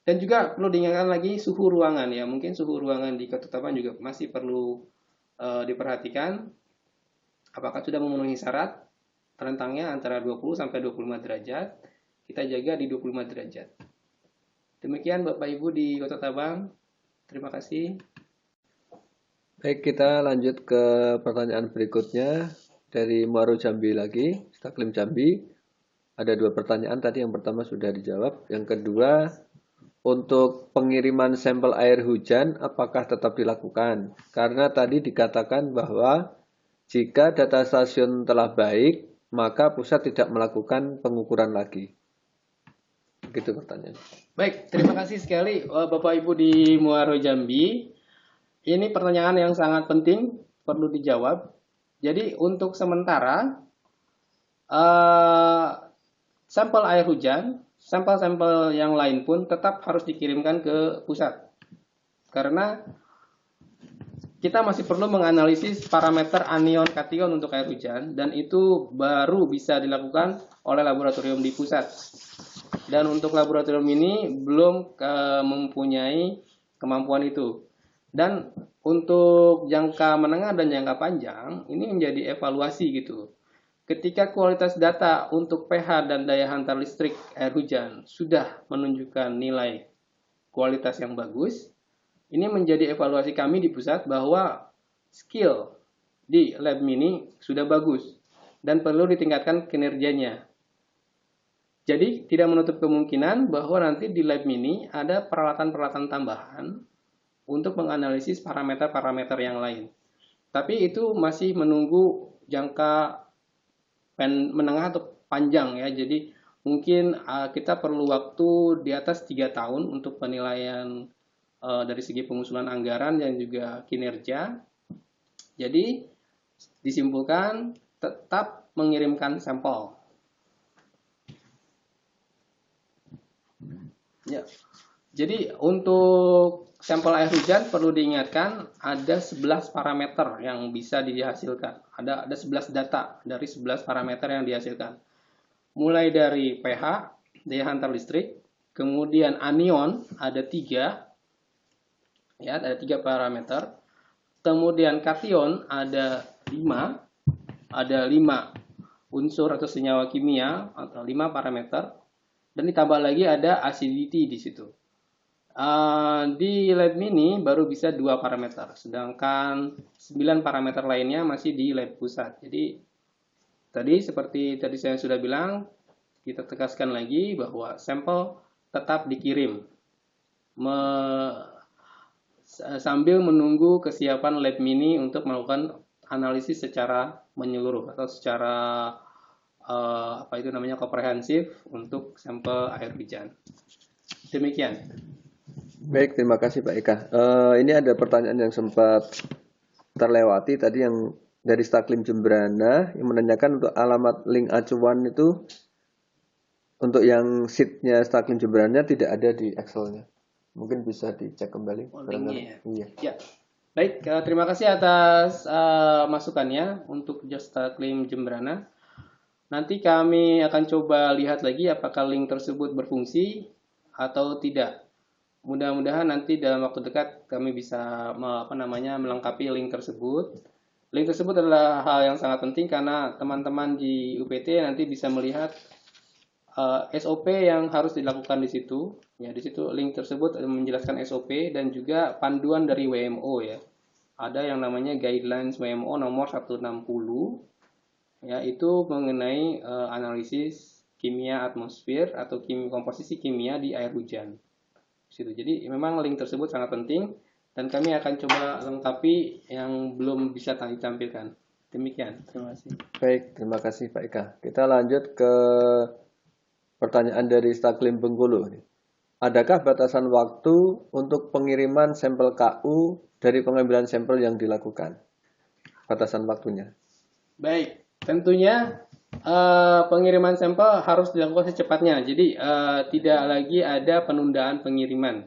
Dan juga perlu diingatkan lagi suhu ruangan ya. Mungkin suhu ruangan di Kota Tabang juga masih perlu diperhatikan. Apakah sudah memenuhi syarat rentangnya antara 20 sampai 25 derajat. Kita jaga di 25 derajat. Demikian Bapak Ibu di Kota Tabang. Terima kasih. Baik, kita lanjut ke pertanyaan berikutnya dari Muaro Jambi lagi, Staklim Jambi. Ada 2 pertanyaan tadi, yang pertama sudah dijawab. Yang kedua, untuk pengiriman sampel air hujan apakah tetap dilakukan? Karena tadi dikatakan bahwa jika data stasiun telah baik, maka pusat tidak melakukan pengukuran lagi. Begitu pertanyaan. Baik, terima kasih sekali Bapak Ibu di Muaro Jambi. Ini pertanyaan yang sangat penting, perlu dijawab. Jadi untuk sementara, sampel air hujan, sampel-sampel yang lain pun tetap harus dikirimkan ke pusat. Karena kita masih perlu menganalisis parameter anion kation untuk air hujan, dan itu baru bisa dilakukan oleh laboratorium di pusat. Dan untuk laboratorium ini belum mempunyai kemampuan itu. Dan untuk jangka menengah dan jangka panjang, ini menjadi evaluasi gitu. Ketika kualitas data untuk pH dan daya hantar listrik air hujan sudah menunjukkan nilai kualitas yang bagus, ini menjadi evaluasi kami di pusat bahwa skill di lab mini sudah bagus dan perlu ditingkatkan kinerjanya. Jadi tidak menutup kemungkinan bahwa nanti di lab mini ada peralatan-peralatan tambahan untuk menganalisis parameter-parameter yang lain. Tapi itu masih menunggu jangka menengah atau panjang ya. Jadi mungkin kita perlu waktu di atas 3 tahun untuk penilaian dari segi pengusulan anggaran dan juga kinerja. Jadi disimpulkan tetap mengirimkan sampel. Ya. Jadi untuk sampel air hujan perlu diingatkan ada 11 parameter yang bisa dihasilkan. Ada 11 data dari 11 parameter yang dihasilkan. Mulai dari pH, daya hantar listrik, kemudian anion ada 3. Ya, ada 3 parameter. Kemudian kation ada 5. Ada 5 unsur atau senyawa kimia atau 5 parameter. Dan ditambah lagi ada acidity di situ. Di lab mini baru bisa 2 parameter, sedangkan 9 parameter lainnya masih di lab pusat. Jadi tadi seperti tadi saya sudah bilang, kita tegaskan lagi bahwa sampel tetap dikirim sambil menunggu kesiapan lab mini untuk melakukan analisis secara menyeluruh atau secara komprehensif untuk sampel air hujan. Demikian. Baik, terima kasih Pak Eka. Ini ada pertanyaan yang sempat terlewati tadi yang dari Staklim Jembrana yang menanyakan untuk alamat link acuan itu untuk yang sheet-nya Staklim Jembrana tidak ada di Excel-nya. Mungkin bisa dicek kembali. Linknya ya. Iya. Ya. Baik, terima kasih atas masukannya untuk Staklim Jembrana. Nanti kami akan coba lihat lagi apakah link tersebut berfungsi atau tidak. Mudah-mudahan nanti dalam waktu dekat kami bisa melengkapi link tersebut. Link tersebut adalah hal yang sangat penting karena teman-teman di UPT nanti bisa melihat SOP yang harus dilakukan di situ. Ya, di situ link tersebut menjelaskan SOP dan juga panduan dari WMO ya. Ada yang namanya Guidelines WMO nomor 160 ya, itu mengenai analisis kimia atmosfer atau komposisi kimia di air hujan. Situ. Jadi memang link tersebut sangat penting dan kami akan coba lengkapi yang belum bisa ditampilkan. Demikian, terima kasih. Baik, terima kasih Pak Eka. Kita lanjut ke pertanyaan dari Staklim Bengkulu. Adakah batasan waktu untuk pengiriman sampel KU dari pengambilan sampel yang dilakukan? Batasan waktunya. Baik, tentunya pengiriman sampel harus dilakukan secepatnya. Jadi tidak lagi ada penundaan pengiriman.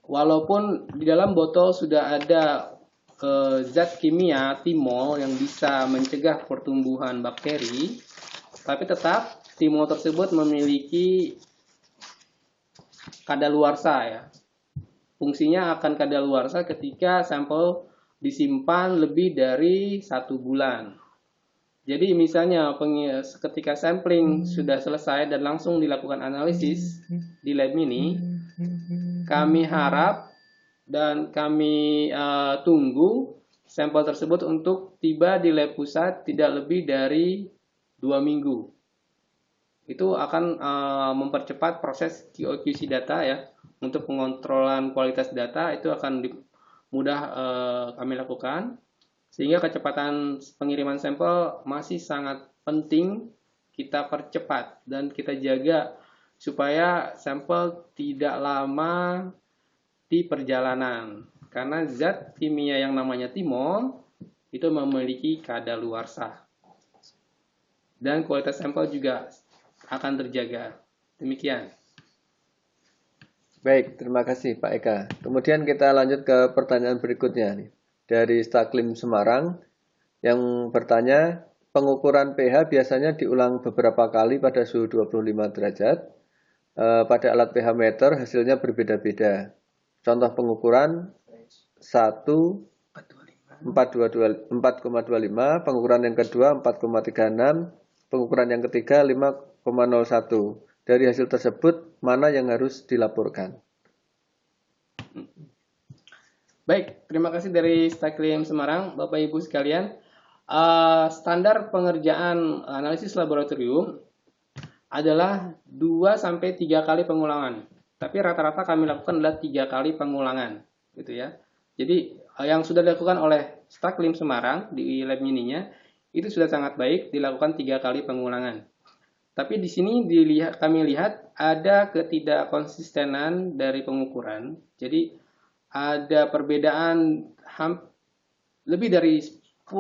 Walaupun di dalam botol sudah ada zat kimia timol yang bisa mencegah pertumbuhan bakteri, tapi tetap timol tersebut memiliki kadaluarsa ya. Fungsinya akan kadaluarsa ketika sampel disimpan lebih dari 1 bulan. Jadi misalnya ketika sampling sudah selesai dan langsung dilakukan analisis di lab mini, kami harap dan kami tunggu sampel tersebut untuk tiba di lab pusat tidak lebih dari 2 minggu. Itu akan mempercepat proses QC data ya. Untuk pengontrolan kualitas data itu akan mudah kami lakukan. Sehingga kecepatan pengiriman sampel masih sangat penting kita percepat dan kita jaga supaya sampel tidak lama di perjalanan. Karena zat kimia yang namanya timol itu memiliki kadaluarsa. Dan kualitas sampel juga akan terjaga. Demikian. Baik, terima kasih Pak Eka. Kemudian kita lanjut ke pertanyaan berikutnya nih. Dari Staklim Semarang yang bertanya, pengukuran pH biasanya diulang beberapa kali pada suhu 25 derajat. Pada alat pH meter hasilnya berbeda-beda. Contoh pengukuran 1 4,25, pengukuran yang kedua 4,36, pengukuran yang ketiga 5,01. Dari hasil tersebut mana yang harus dilaporkan? Baik, terima kasih dari Staklim Semarang, Bapak Ibu sekalian. Standar pengerjaan analisis laboratorium adalah 2-3 kali pengulangan. Tapi rata-rata kami lakukan adalah 3 kali pengulangan, gitu ya. Jadi yang sudah dilakukan oleh Staklim Semarang di lab mininya itu sudah sangat baik dilakukan 3 kali pengulangan. Tapi di sini kami lihat ada ketidakkonsistenan dari pengukuran. Jadi ada perbedaan lebih dari 10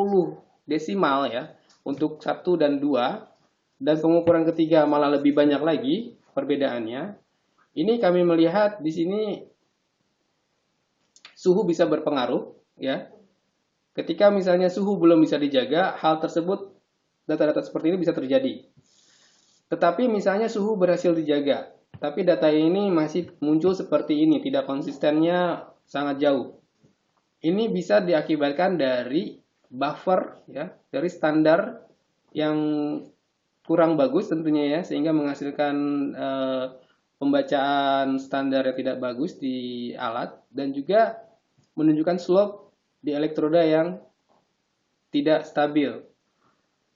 desimal ya untuk 1 dan 2, dan pengukuran ketiga malah lebih banyak lagi perbedaannya. Ini kami melihat di sini suhu bisa berpengaruh ya. Ketika misalnya suhu belum bisa dijaga, hal tersebut data-data seperti ini bisa terjadi. Tetapi misalnya suhu berhasil dijaga, tapi data ini masih muncul seperti ini, tidak konsistennya sangat jauh. Ini bisa diakibatkan dari buffer ya, dari standar yang kurang bagus tentunya ya, sehingga menghasilkan pembacaan standar yang tidak bagus di alat, dan juga menunjukkan slope di elektroda yang tidak stabil.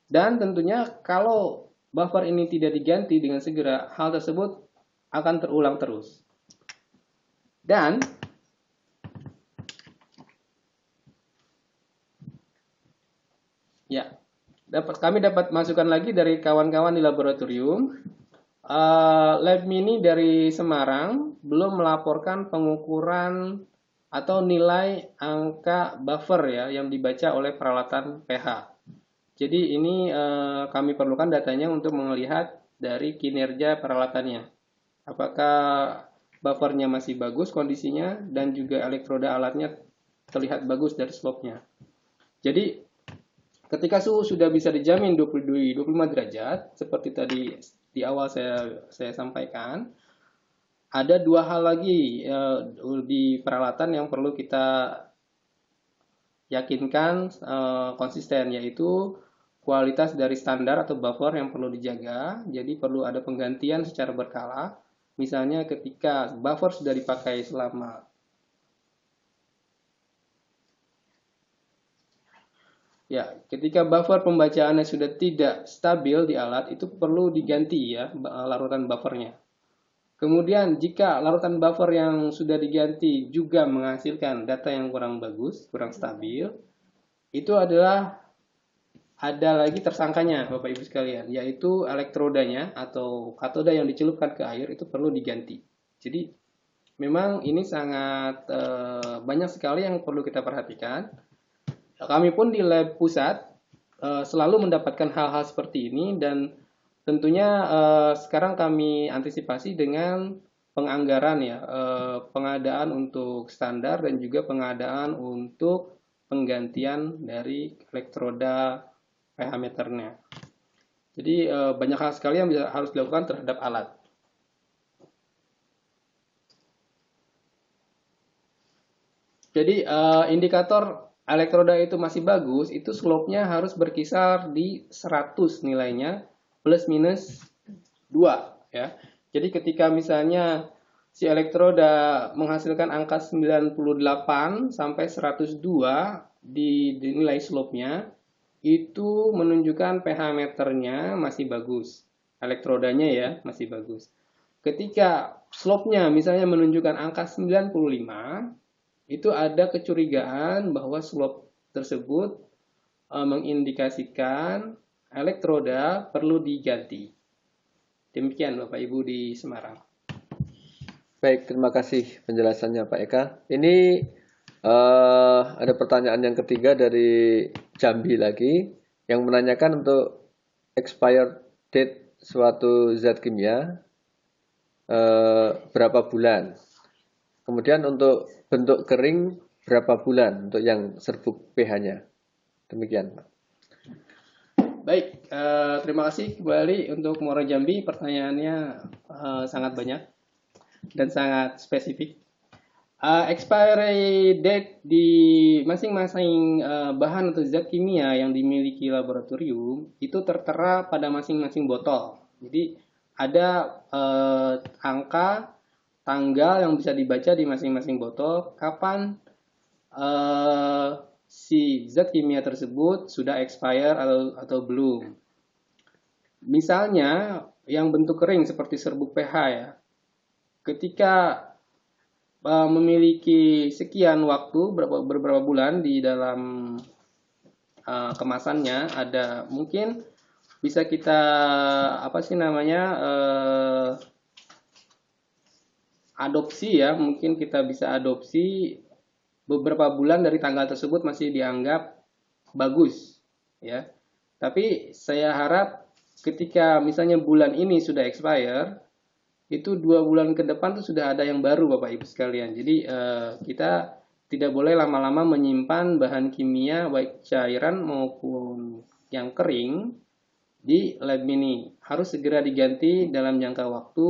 Dan tentunya kalau buffer ini tidak diganti dengan segera, hal tersebut akan terulang terus. Dan ya, kami dapat masukan lagi dari kawan-kawan di laboratorium. Lab Mini dari Semarang belum melaporkan pengukuran atau nilai angka buffer ya yang dibaca oleh peralatan pH. Jadi ini kami perlukan datanya untuk melihat dari kinerja peralatannya. Apakah buffernya masih bagus kondisinya dan juga elektroda alatnya terlihat bagus dari slope-nya. Jadi ketika suhu sudah bisa dijamin 25 derajat, seperti tadi di awal saya sampaikan, ada dua hal lagi di peralatan yang perlu kita yakinkan konsisten, yaitu kualitas dari standar atau buffer yang perlu dijaga. Jadi perlu ada penggantian secara berkala. Misalnya ketika buffer sudah dipakai selama ketika buffer pembacaannya sudah tidak stabil di alat, itu perlu diganti ya larutan buffernya. Kemudian jika larutan buffer yang sudah diganti juga menghasilkan data yang kurang bagus, kurang stabil, itu adalah ada lagi tersangkanya Bapak Ibu sekalian, yaitu elektrodanya atau katoda yang dicelupkan ke air itu perlu diganti. Jadi memang ini sangat banyak sekali yang perlu kita perhatikan. Kami pun di lab pusat selalu mendapatkan hal-hal seperti ini, dan tentunya sekarang kami antisipasi dengan penganggaran ya, pengadaan untuk standar dan juga pengadaan untuk penggantian dari elektroda pH meternya. Jadi banyak hal sekali yang harus dilakukan terhadap alat. Jadi indikator elektroda itu masih bagus, itu slope-nya harus berkisar di 100 nilainya, plus minus 2 ya. Jadi ketika misalnya si elektroda menghasilkan angka 98 sampai 102 di nilai slope-nya, itu menunjukkan pH meternya masih bagus. Elektrodanya ya masih bagus. Ketika slope-nya misalnya menunjukkan angka 95, itu ada kecurigaan bahwa slope tersebut mengindikasikan elektroda perlu diganti. Demikian Bapak Ibu di Semarang. Baik, terima kasih penjelasannya Pak Eka. Ini ada pertanyaan yang ketiga dari Jambi lagi, yang menanyakan untuk expired date suatu zat kimia berapa bulan. Kemudian untuk bentuk kering berapa bulan untuk yang serbuk pH-nya. Demikian, Pak. Baik, terima kasih kembali untuk Muara Jambi. Pertanyaannya sangat banyak dan sangat spesifik. Expiry date di masing-masing bahan atau zat kimia yang dimiliki laboratorium itu tertera pada masing-masing botol. Jadi ada angka tanggal yang bisa dibaca di masing-masing botol kapan si zat kimia tersebut sudah expire atau belum. Misalnya yang bentuk kering seperti serbuk pH ya, ketika memiliki sekian waktu beberapa bulan di dalam kemasannya, ada mungkin bisa kita adopsi ya, mungkin kita bisa adopsi beberapa bulan dari tanggal tersebut masih dianggap bagus ya. Tapi saya harap ketika misalnya bulan ini sudah expire, itu 2 bulan ke depan tuh sudah ada yang baru Bapak Ibu sekalian. Jadi kita tidak boleh lama-lama menyimpan bahan kimia baik cairan maupun yang kering di lab mini. Harus segera diganti dalam jangka waktu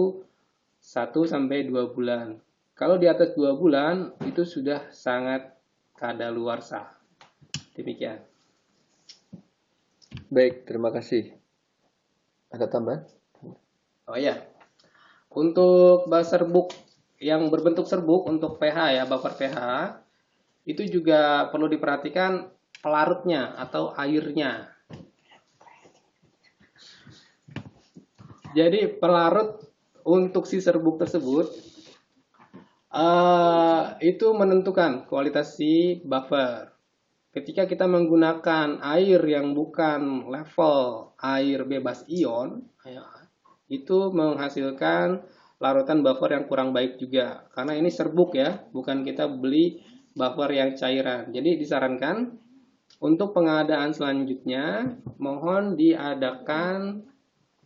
1 sampai 2 bulan. Kalau di atas 2 bulan itu sudah sangat kadaluarsa. Demikian. Baik, terima kasih. Ada tambahan? Oh ya. Untuk serbuk yang berbentuk serbuk untuk pH ya, buffer pH, itu juga perlu diperhatikan pelarutnya atau airnya. Jadi pelarut untuk si serbuk tersebut itu menentukan kualitas si buffer. Ketika kita menggunakan air yang bukan level air bebas ion, ya, itu menghasilkan larutan buffer yang kurang baik juga. Karena ini serbuk ya, bukan kita beli buffer yang cairan. Jadi disarankan untuk pengadaan selanjutnya, mohon diadakan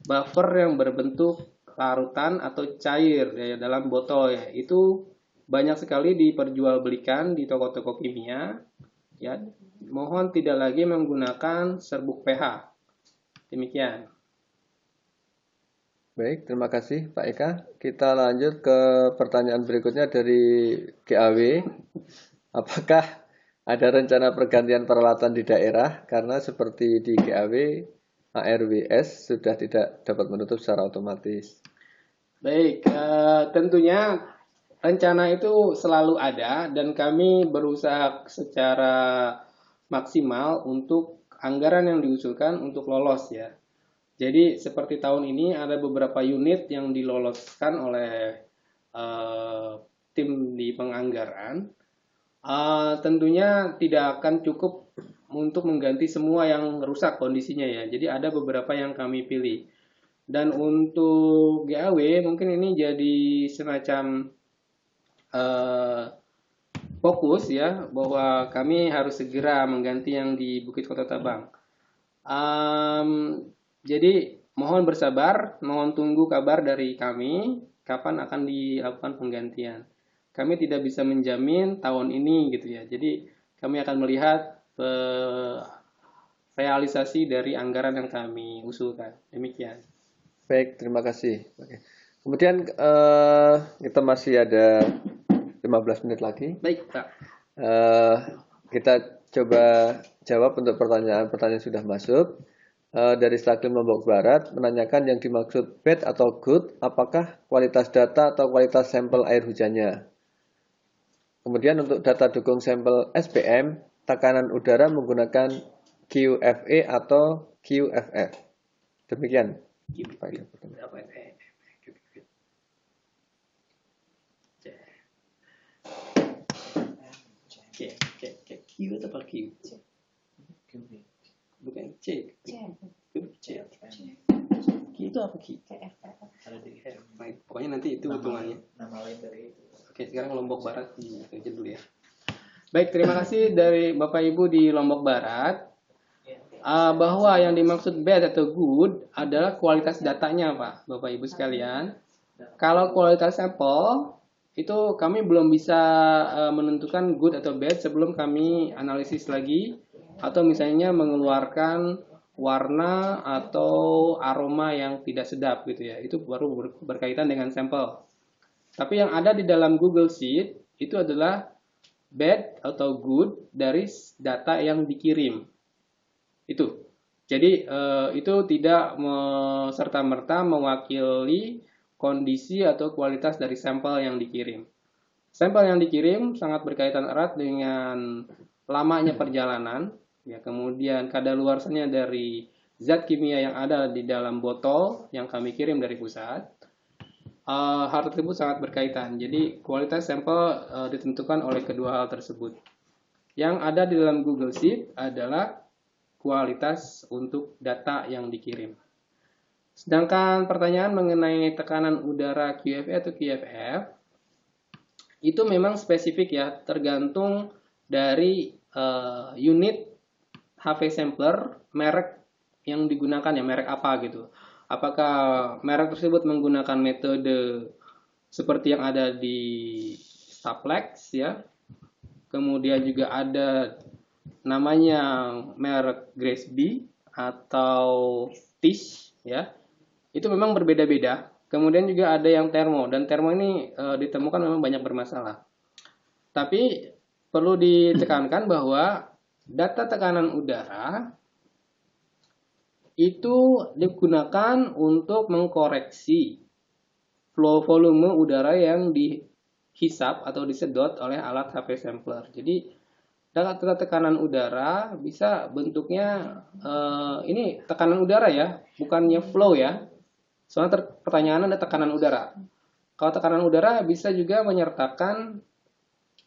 buffer yang berbentuk larutan atau cair ya, dalam botol ya. Itu banyak sekali diperjualbelikan di toko-toko kimia. Ya, mohon tidak lagi menggunakan serbuk pH. Demikian. Baik, terima kasih Pak Eka. Kita lanjut ke pertanyaan berikutnya dari GAW. Apakah ada rencana pergantian peralatan di daerah? Karena seperti di GAW, ARWS sudah tidak dapat menutup secara otomatis. Baik, tentunya rencana itu selalu ada dan kami berusaha secara maksimal untuk anggaran yang diusulkan untuk lolos ya. Jadi seperti tahun ini ada beberapa unit yang diloloskan oleh tim di penganggaran. Tentunya tidak akan cukup untuk mengganti semua yang rusak kondisinya ya. Jadi ada beberapa yang kami pilih. Dan untuk GAW mungkin ini jadi semacam fokus ya, bahwa kami harus segera mengganti yang di Bukit Kota Tabang. Jadi mohon bersabar, mohon tunggu kabar dari kami kapan akan dilakukan penggantian. Kami tidak bisa menjamin tahun ini gitu ya. Jadi kami akan melihat realisasi dari anggaran yang kami usulkan. Demikian. Baik, terima kasih. Oke. Kemudian kita masih ada 15 menit lagi. Baik, Pak. Kita coba jawab untuk pertanyaan-pertanyaan sudah masuk. Dari Staklim Lombok Barat menanyakan yang dimaksud bad atau good, apakah kualitas data atau kualitas sampel air hujannya. Kemudian untuk data dukung sampel SPM, tekanan udara menggunakan QFE atau QFF. Demikian. Q itu apa Q? Bukan C. Q itu apa Q? Pokoknya nanti itu hitungannya. Nama lain dari itu. Oke, sekarang Lombok Barat aja dulu ya. Baik, terima kasih dari Bapak Ibu di Lombok Barat. Bahwa yang dimaksud bad atau good adalah kualitas datanya, Pak, Bapak Ibu sekalian. Kalau kualitas sampel itu kami belum bisa menentukan good atau bad sebelum kami analisis lagi atau misalnya mengeluarkan warna atau aroma yang tidak sedap gitu ya. Itu baru berkaitan dengan sampel. Tapi yang ada di dalam Google Sheet itu adalah bad atau good dari data yang dikirim. Itu. Jadi itu tidak serta-merta mewakili kondisi atau kualitas dari sampel yang dikirim. Sampel yang dikirim sangat berkaitan erat dengan lamanya perjalanan, ya, kemudian kadaluarsanya dari zat kimia yang ada di dalam botol yang kami kirim dari pusat. Hal tersebut sangat berkaitan. Jadi kualitas sampel ditentukan oleh kedua hal tersebut. Yang ada di dalam Google Sheet adalah kualitas untuk data yang dikirim. Sedangkan pertanyaan mengenai tekanan udara QFE atau QFF itu memang spesifik ya, tergantung dari unit HV sampler, merek yang digunakan ya, merek apa gitu. Apakah merek tersebut menggunakan metode seperti yang ada di Staplex ya. Kemudian juga ada namanya merek Gresby atau Tish ya. Itu memang berbeda-beda. Kemudian juga ada yang termo, dan termo ini ditemukan memang banyak bermasalah. Tapi perlu ditekankan bahwa data tekanan udara itu digunakan untuk mengkoreksi volume udara yang dihisap atau disedot oleh alat HP sampler. Jadi data tekanan udara bisa bentuknya ini tekanan udara ya, bukannya flow ya. Soalnya pertanyaan ada tekanan udara. Kalau tekanan udara bisa juga menyertakan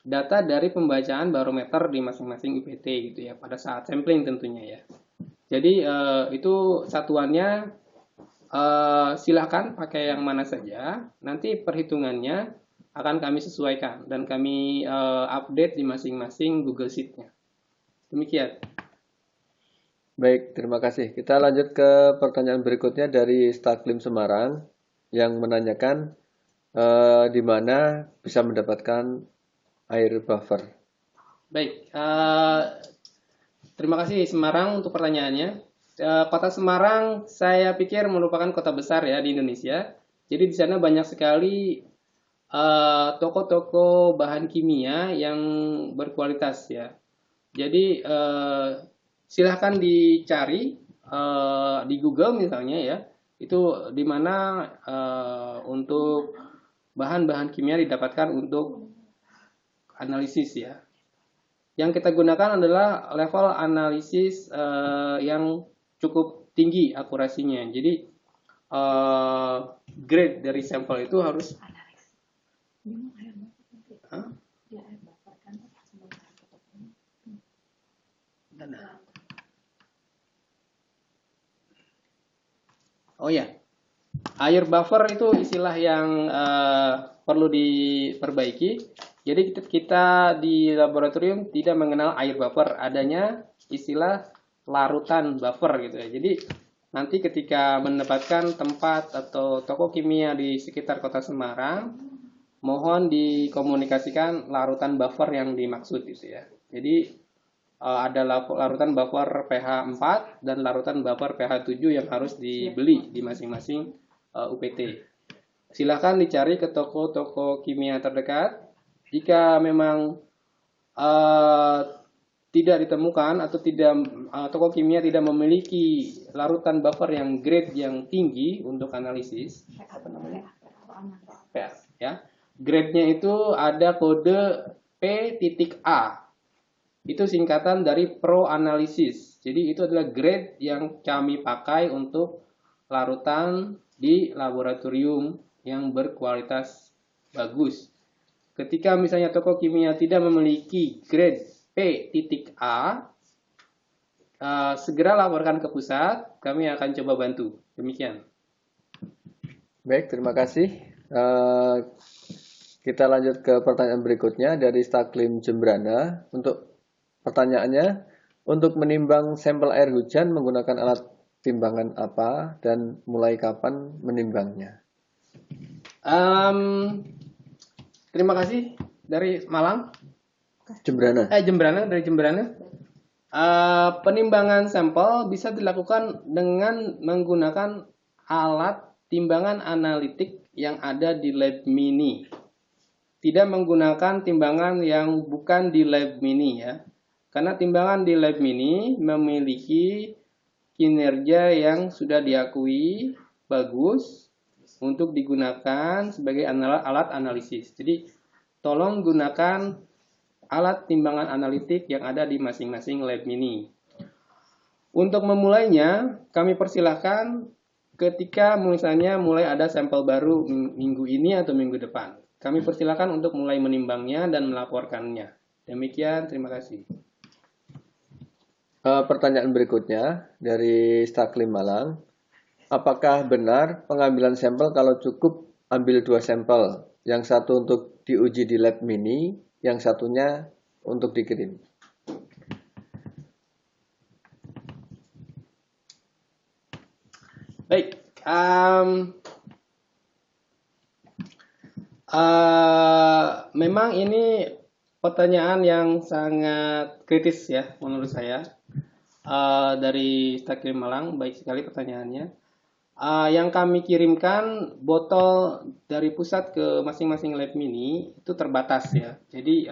data dari pembacaan barometer di masing-masing UPT gitu ya, pada saat sampling tentunya ya. Jadi itu satuannya silahkan pakai yang mana saja. Nanti perhitungannya akan kami sesuaikan dan kami update di masing-masing Google Sheet-nya. Demikian. Baik, terima kasih. Kita lanjut ke pertanyaan berikutnya dari Staklim Semarang yang menanyakan di mana bisa mendapatkan air buffer. Baik, terima kasih Semarang untuk pertanyaannya. Kota Semarang saya pikir merupakan kota besar ya di Indonesia. Jadi di sana banyak sekali toko-toko bahan kimia yang berkualitas ya. Jadi silahkan dicari di Google misalnya ya. Itu di mana untuk bahan-bahan kimia didapatkan untuk analisis ya. Yang kita gunakan adalah level analisis yang cukup tinggi akurasinya. Jadi grade dari sampel itu harus Oh ya, air buffer itu istilah yang perlu diperbaiki. Jadi kita di laboratorium tidak mengenal air buffer, adanya istilah larutan buffer gitu ya. Jadi nanti ketika mendapatkan tempat atau toko kimia di sekitar kota Semarang, mohon dikomunikasikan larutan buffer yang dimaksud gitu ya. Jadi ada larutan buffer pH 4 dan larutan buffer pH 7 yang harus dibeli di masing-masing UPT. Silahkan dicari ke toko-toko kimia terdekat. Jika memang tidak ditemukan atau toko kimia tidak memiliki larutan buffer yang grade yang tinggi untuk analisis, apa namanya? Ya. Grade-nya itu ada kode P.A. Itu singkatan dari Pro Analysis. Jadi itu adalah grade yang kami pakai untuk larutan di laboratorium yang berkualitas bagus. Ketika misalnya toko kimia tidak memiliki grade P.A, segera laporkan ke pusat, kami akan coba bantu. Demikian. Baik, terima kasih. Kita lanjut ke pertanyaan berikutnya dari Staklim Jembrana. Untuk pertanyaannya, untuk menimbang sampel air hujan menggunakan alat timbangan apa dan mulai kapan menimbangnya? Terima kasih dari Malang. Jembrana. Dari Jembrana. Penimbangan sampel bisa dilakukan dengan menggunakan alat timbangan analitik yang ada di lab mini. Tidak menggunakan timbangan yang bukan di lab mini ya. Karena timbangan di lab mini memiliki kinerja yang sudah diakui bagus untuk digunakan sebagai alat analisis. Jadi tolong gunakan alat timbangan analitik yang ada di masing-masing lab mini. Untuk memulainya, kami persilahkan ketika misalnya mulai ada sampel baru minggu ini atau minggu depan. Kami persilahkan untuk mulai menimbangnya dan melaporkannya. Demikian, terima kasih. Pertanyaan berikutnya dari Staklim Malang. Apakah benar pengambilan sampel kalau cukup ambil 2 sampel, yang satu untuk diuji di lab mini, yang satunya untuk dikirim? Baik, memang ini pertanyaan yang sangat kritis ya menurut saya. Dari Staklim Malang, baik sekali pertanyaannya. Yang kami kirimkan botol dari pusat ke masing-masing lab mini itu terbatas ya. Jadi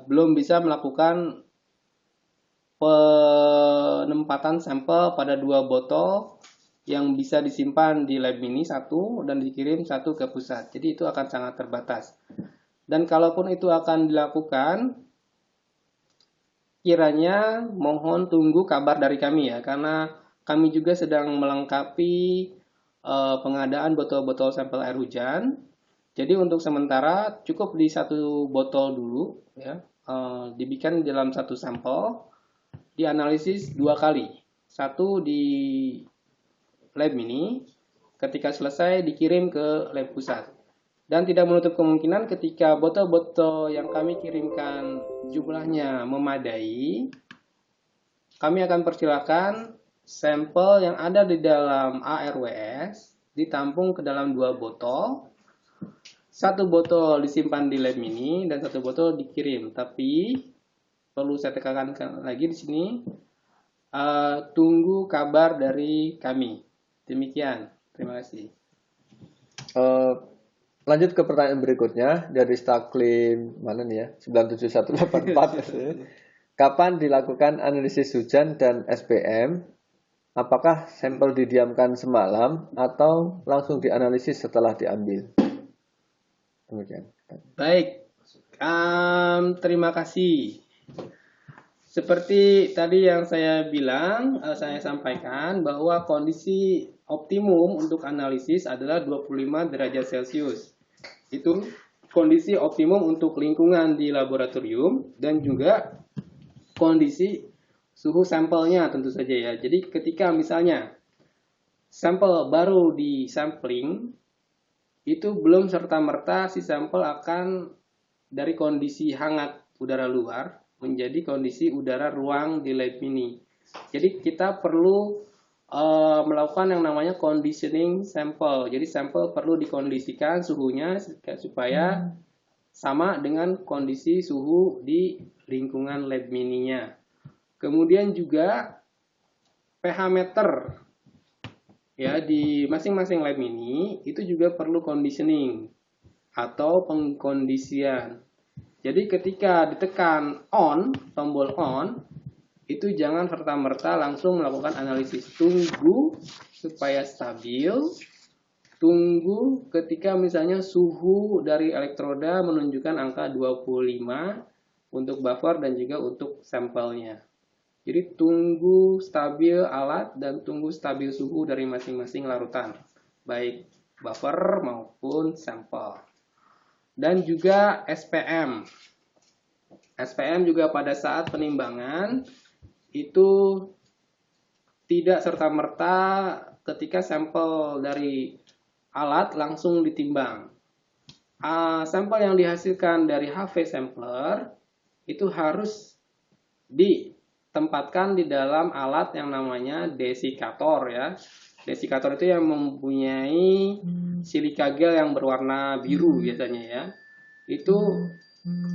belum bisa melakukan penempatan sampel pada 2 botol yang bisa disimpan di lab mini satu dan dikirim satu ke pusat. Jadi itu akan sangat terbatas. Dan kalaupun itu akan dilakukan, kiranya mohon tunggu kabar dari kami ya, karena kami juga sedang melengkapi pengadaan botol-botol sampel air hujan. Jadi untuk sementara cukup di satu botol dulu ya, dibikin dalam satu sampel, dianalisis 2 kali. Satu di lab mini, ketika selesai dikirim ke lab pusat. Dan tidak menutup kemungkinan ketika botol-botol yang kami kirimkan jumlahnya memadai, kami akan persilakan sampel yang ada di dalam ARWS ditampung ke dalam 2 botol. Satu botol disimpan di lab mini dan satu botol dikirim. Tapi perlu saya tekankan lagi di sini, tunggu kabar dari kami. Demikian, terima kasih. Lanjut ke pertanyaan berikutnya dari Staklim mana nih ya 97184. Kapan dilakukan analisis hujan dan SPM? Apakah sampel didiamkan semalam atau langsung dianalisis setelah diambil? Demikian. Baik, terima kasih. Seperti tadi yang saya bilang, saya sampaikan bahwa kondisi optimum untuk analisis adalah 25 derajat Celcius. Itu kondisi optimum untuk lingkungan di laboratorium dan juga kondisi suhu sampelnya tentu saja ya. Jadi ketika misalnya sampel baru di sampling, itu belum serta-merta si sampel akan dari kondisi hangat udara luar menjadi kondisi udara ruang di lab mini. Jadi kita perlu melakukan yang namanya conditioning sampel. Jadi sampel perlu dikondisikan suhunya supaya sama dengan kondisi suhu di lingkungan lab mininya. Kemudian juga pH meter ya di masing-masing lab mini itu juga perlu conditioning atau pengkondisian. Jadi ketika ditekan on, tombol on, itu jangan serta-merta langsung melakukan analisis. Tunggu supaya stabil. Tunggu ketika misalnya suhu dari elektroda menunjukkan angka 25 untuk buffer dan juga untuk sampelnya. Jadi tunggu stabil alat dan tunggu stabil suhu dari masing-masing larutan, baik buffer maupun sampel. Dan juga SPM. SPM juga pada saat penimbangan itu tidak serta-merta ketika sampel dari alat langsung ditimbang. Sampel yang dihasilkan dari HV sampler itu harus ditempatkan di dalam alat yang namanya desikator ya. Desikator itu yang mempunyai silika gel yang berwarna biru biasanya ya. Itu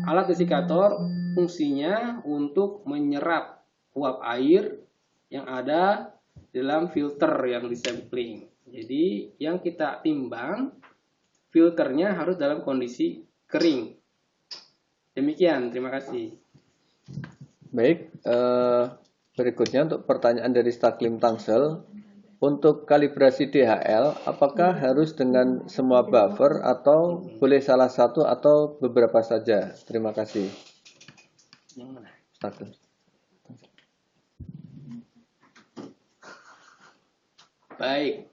alat desikator fungsinya untuk menyerap uap air yang ada dalam filter yang disampling. Jadi yang kita timbang filternya harus dalam kondisi kering. Demikian, terima kasih. Baik, berikutnya untuk pertanyaan dari Staklim Tangsel. Untuk kalibrasi DHL, apakah harus dengan semua buffer atau boleh salah satu atau beberapa saja? Terima kasih. Staklim. Baik.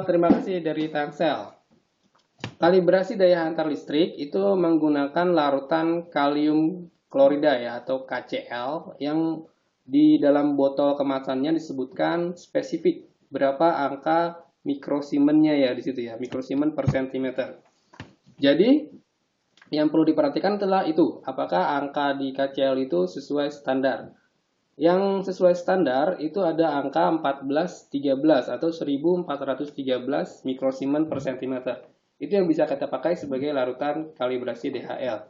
Terima kasih dari Tangsel. Kalibrasi daya hantar listrik itu menggunakan larutan kalium klorida ya atau KCl yang di dalam botol kemasannya disebutkan spesifik berapa angka mikrosiemennya ya di situ ya, mikrosiemen per sentimeter. Jadi yang perlu diperhatikan adalah itu, apakah angka di KCl itu sesuai standar. Yang sesuai standar itu ada angka 1413 atau 1413 mikrosiemen per sentimeter. Itu yang bisa kita pakai sebagai larutan kalibrasi DHL.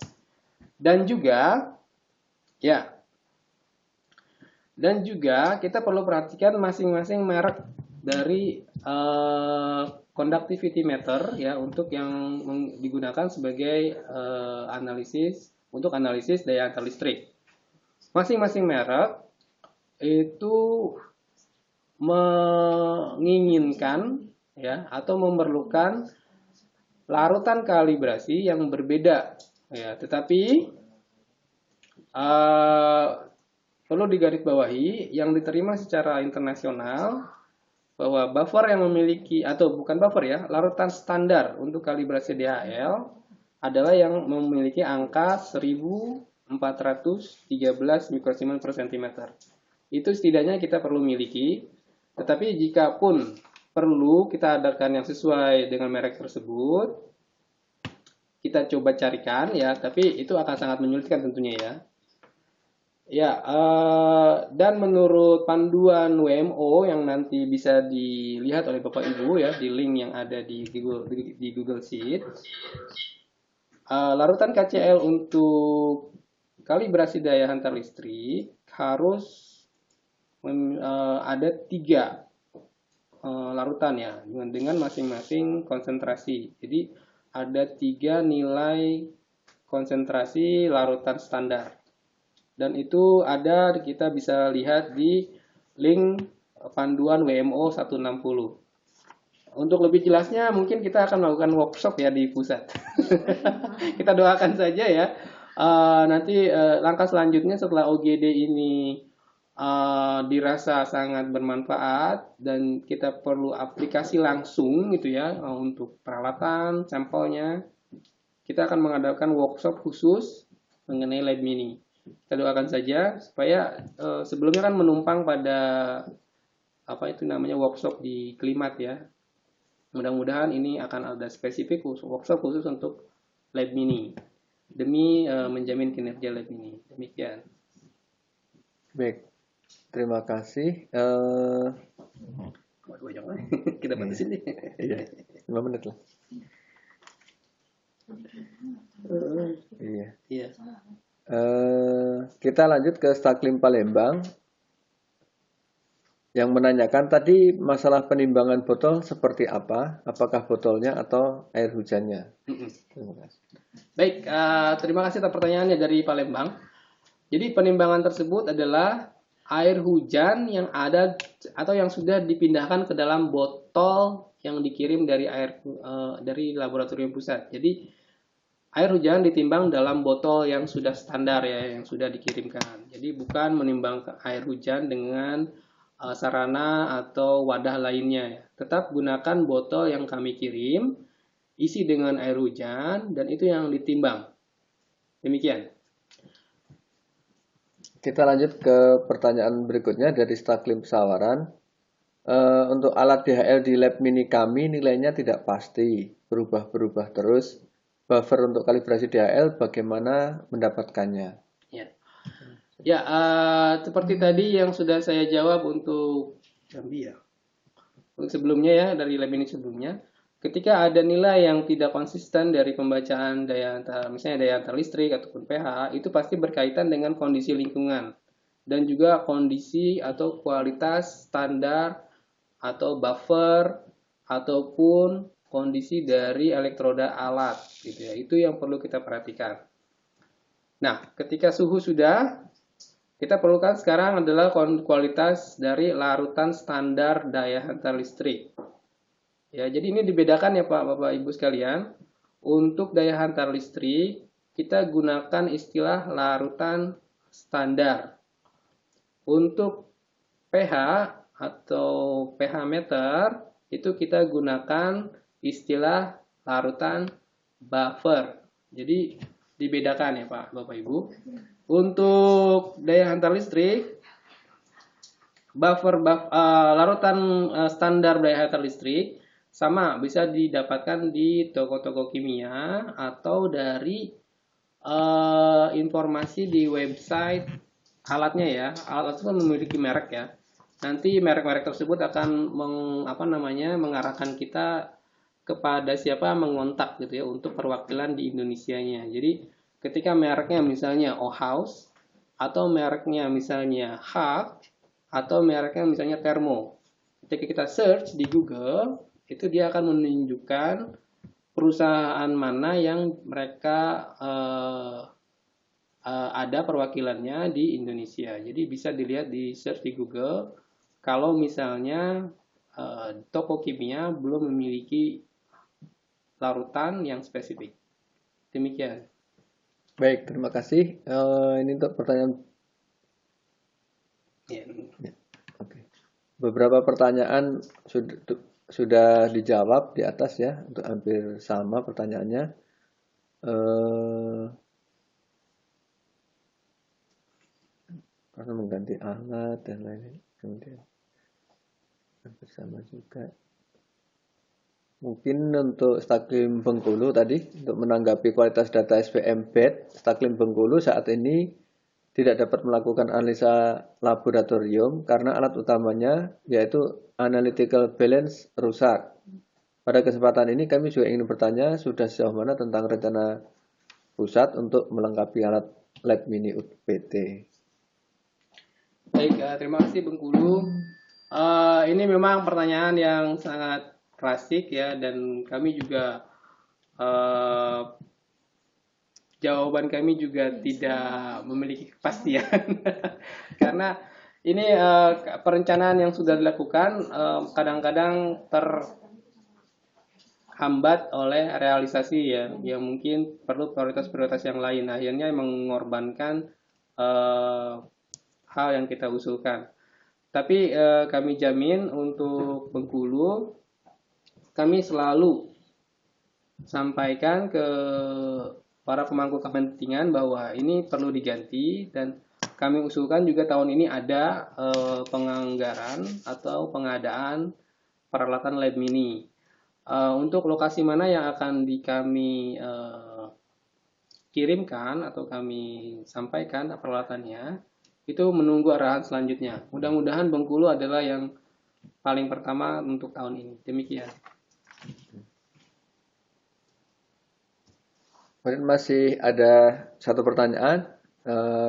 Dan juga kita perlu perhatikan masing-masing merek dari conductivity meter ya untuk yang digunakan sebagai analisis daya hantar listrik. Masing-masing merek itu menginginkan ya atau memerlukan larutan kalibrasi yang berbeda ya, tetapi perlu digarisbawahi yang diterima secara internasional bahwa buffer yang memiliki atau bukan buffer ya, larutan standar untuk kalibrasi DHL adalah yang memiliki angka 1413 mikrosiemens per cm. Itu setidaknya kita perlu miliki, tetapi jika pun perlu kita adakan yang sesuai dengan merek tersebut, kita coba carikan ya, tapi itu akan sangat menyulitkan tentunya ya. Ya, dan menurut panduan WMO yang nanti bisa dilihat oleh Bapak Ibu ya di link yang ada di Google Sheet, larutan KCL untuk kalibrasi daya hantar listrik harus ada 3 larutan ya dengan masing-masing konsentrasi. Jadi ada 3 nilai konsentrasi larutan standar. Dan itu ada, kita bisa lihat di link panduan WMO 160. Untuk lebih jelasnya mungkin kita akan melakukan workshop ya di pusat. Kita doakan saja ya. Nanti langkah selanjutnya setelah OGD ini dirasa sangat bermanfaat dan kita perlu aplikasi langsung gitu ya untuk peralatan, sampelnya, kita akan mengadakan workshop khusus mengenai lab mini. Kita doakan saja supaya sebelumnya kan menumpang pada apa itu namanya workshop di Klimat ya. Mudah-mudahan ini akan ada spesifik workshop khusus untuk lab mini demi menjamin kinerja lab mini. Demikian. Baik, terima kasih. Kita batasin deh. Iya, 5 menit lah. Iya. Iya. Kita lanjut ke Staklim Palembang yang menanyakan tadi masalah penimbangan botol seperti apa? Apakah botolnya atau air hujannya? Terima kasih. Baik, terima kasih atas pertanyaannya dari Palembang. Jadi penimbangan tersebut adalah air hujan yang ada atau yang sudah dipindahkan ke dalam botol yang dikirim dari dari laboratorium pusat. Jadi air hujan ditimbang dalam botol yang sudah standar ya, yang sudah dikirimkan. Jadi bukan menimbang air hujan dengan sarana atau wadah lainnya ya. Tetap gunakan botol yang kami kirim, isi dengan air hujan, dan itu yang ditimbang. Demikian. Kita lanjut ke pertanyaan berikutnya dari Staklim Pesawaran. Untuk alat DHL di lab mini kami nilainya tidak pasti, berubah-berubah terus. Buffer untuk kalibrasi DHL bagaimana mendapatkannya? Ya, seperti tadi yang sudah saya jawab untuk Jambi ya. Untuk sebelumnya ya, dari lab mini sebelumnya, ketika ada nilai yang tidak konsisten dari pembacaan daya antar, misalnya daya antar listrik ataupun pH, itu pasti berkaitan dengan kondisi lingkungan dan juga kondisi atau kualitas standar atau buffer ataupun kondisi dari elektroda alat gitu ya. Itu yang perlu kita perhatikan. Nah, ketika suhu sudah, kita perlukan sekarang adalah kualitas dari larutan standar daya hantar listrik. Ya, jadi ini dibedakan ya Pak, Bapak, Ibu sekalian. Untuk daya hantar listrik, kita gunakan istilah larutan standar. Untuk pH atau pH meter, itu kita gunakan istilah larutan buffer. Jadi dibedakan ya Pak, Bapak, Ibu. Untuk daya hantar listrik, larutan standar daya hantar listrik sama bisa didapatkan di toko-toko kimia atau dari informasi di website alatnya ya. Alat itu memiliki merek ya. Nanti merek-merek tersebut akan mengarahkan kita kepada siapa mengontak gitu ya untuk perwakilan di Indonesianya. Jadi ketika mereknya misalnya Ohaus atau mereknya misalnya Hak atau mereknya misalnya Thermo, ketika kita search di Google itu dia akan menunjukkan perusahaan mana yang mereka ada perwakilannya di Indonesia. Jadi bisa dilihat di search di Google kalau misalnya toko kimia belum memiliki larutan yang spesifik. Demikian. Baik, terima kasih. Ini untuk pertanyaan. Ya. Oke. Beberapa pertanyaan sudah dijawab di atas ya, untuk hampir sama pertanyaannya. Karena mengganti alat dan lain-lain, kemudian bersama juga. Mungkin untuk Staklim Bengkulu tadi, untuk menanggapi kualitas data SPM BED, Staklim Bengkulu saat ini tidak dapat melakukan analisa laboratorium karena alat utamanya yaitu analytical balance rusak. Pada kesempatan ini kami juga ingin bertanya sudah sejauh mana tentang rencana pusat untuk melengkapi alat lab mini UPT. Baik, terima kasih Bengkulu. Ini memang pertanyaan yang sangat klasik ya, dan kami juga jawaban kami juga tidak memiliki kepastian karena ini perencanaan yang sudah dilakukan kadang-kadang terhambat oleh realisasi ya, yang mungkin perlu prioritas-prioritas yang lain, akhirnya mengorbankan hal yang kita usulkan. Tapi kami jamin untuk Bengkulu, kami selalu sampaikan ke para pemangku kepentingan bahwa ini perlu diganti, dan kami usulkan juga tahun ini ada penganggaran atau pengadaan peralatan lab mini. Untuk lokasi mana yang akan kami kirimkan atau kami sampaikan peralatannya, itu menunggu arahan selanjutnya. Mudah-mudahan Bengkulu adalah yang paling pertama untuk tahun ini. Demikian. Kemudian masih ada satu pertanyaan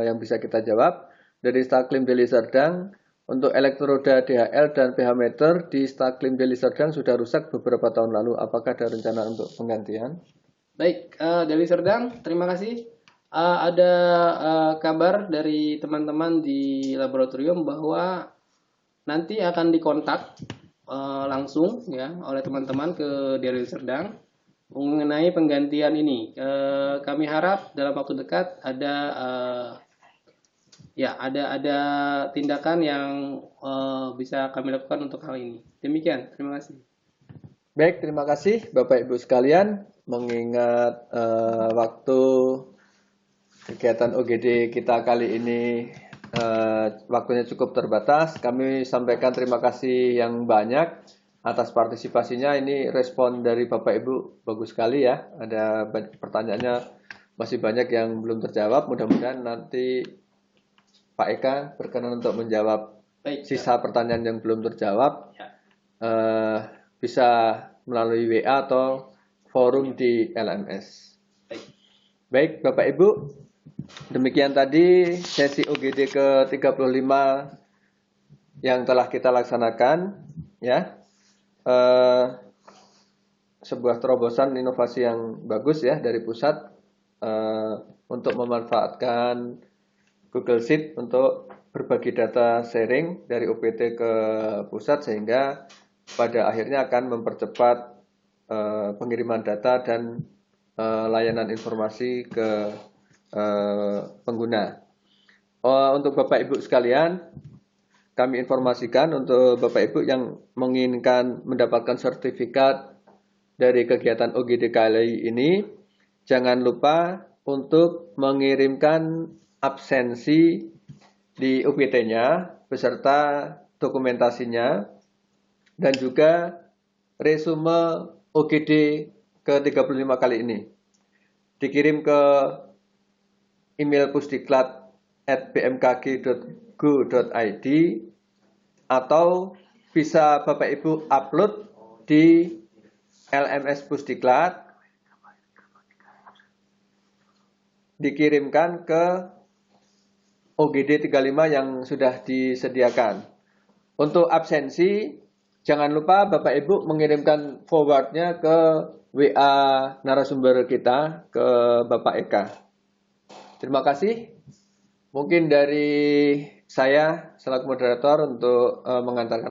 yang bisa kita jawab dari Staklim Deli Serdang. Untuk elektroda DHL dan pH meter di Staklim Deli Serdang sudah rusak beberapa tahun lalu. Apakah ada rencana untuk penggantian? Baik, Deli Serdang, terima kasih. Ada kabar dari teman-teman di laboratorium bahwa nanti akan dikontak langsung ya oleh teman-teman ke Deli Serdang mengenai penggantian ini. Kami harap dalam waktu dekat ada tindakan yang bisa kami lakukan untuk hal ini. Demikian, terima kasih. Baik, terima kasih Bapak Ibu sekalian. Mengingat waktu kegiatan OGD kita kali ini waktunya cukup terbatas, kami sampaikan terima kasih yang banyak atas partisipasinya. Ini respon dari Bapak Ibu bagus sekali ya. Ada pertanyaannya masih banyak yang belum terjawab. Mudah-mudahan nanti Pak Eka berkenan untuk menjawab sisa pertanyaan yang belum terjawab. Bisa melalui WA atau forum di LMS. Baik, Bapak Ibu, demikian tadi sesi OGD ke-35 yang telah kita laksanakan ya. Sebuah terobosan inovasi yang bagus ya dari pusat untuk memanfaatkan Google Sheet untuk berbagi data sharing dari UPT ke pusat, sehingga pada akhirnya akan mempercepat pengiriman data dan layanan informasi ke pengguna. Untuk Bapak Ibu sekalian, kami informasikan untuk Bapak Ibu yang menginginkan mendapatkan sertifikat dari kegiatan OGD kali ini, jangan lupa untuk mengirimkan absensi di UPT-nya beserta dokumentasinya dan juga resume OGD ke-35 kali ini. Dikirim ke email pusdiklat@bmkg.go.id atau bisa Bapak Ibu upload di LMS Pusdiklat, dikirimkan ke OGD 35 yang sudah disediakan. Untuk absensi, jangan lupa Bapak Ibu mengirimkan forwardnya ke WA narasumber kita, ke Bapak Eka. Terima kasih. Mungkin dari saya selaku moderator untuk mengantarkan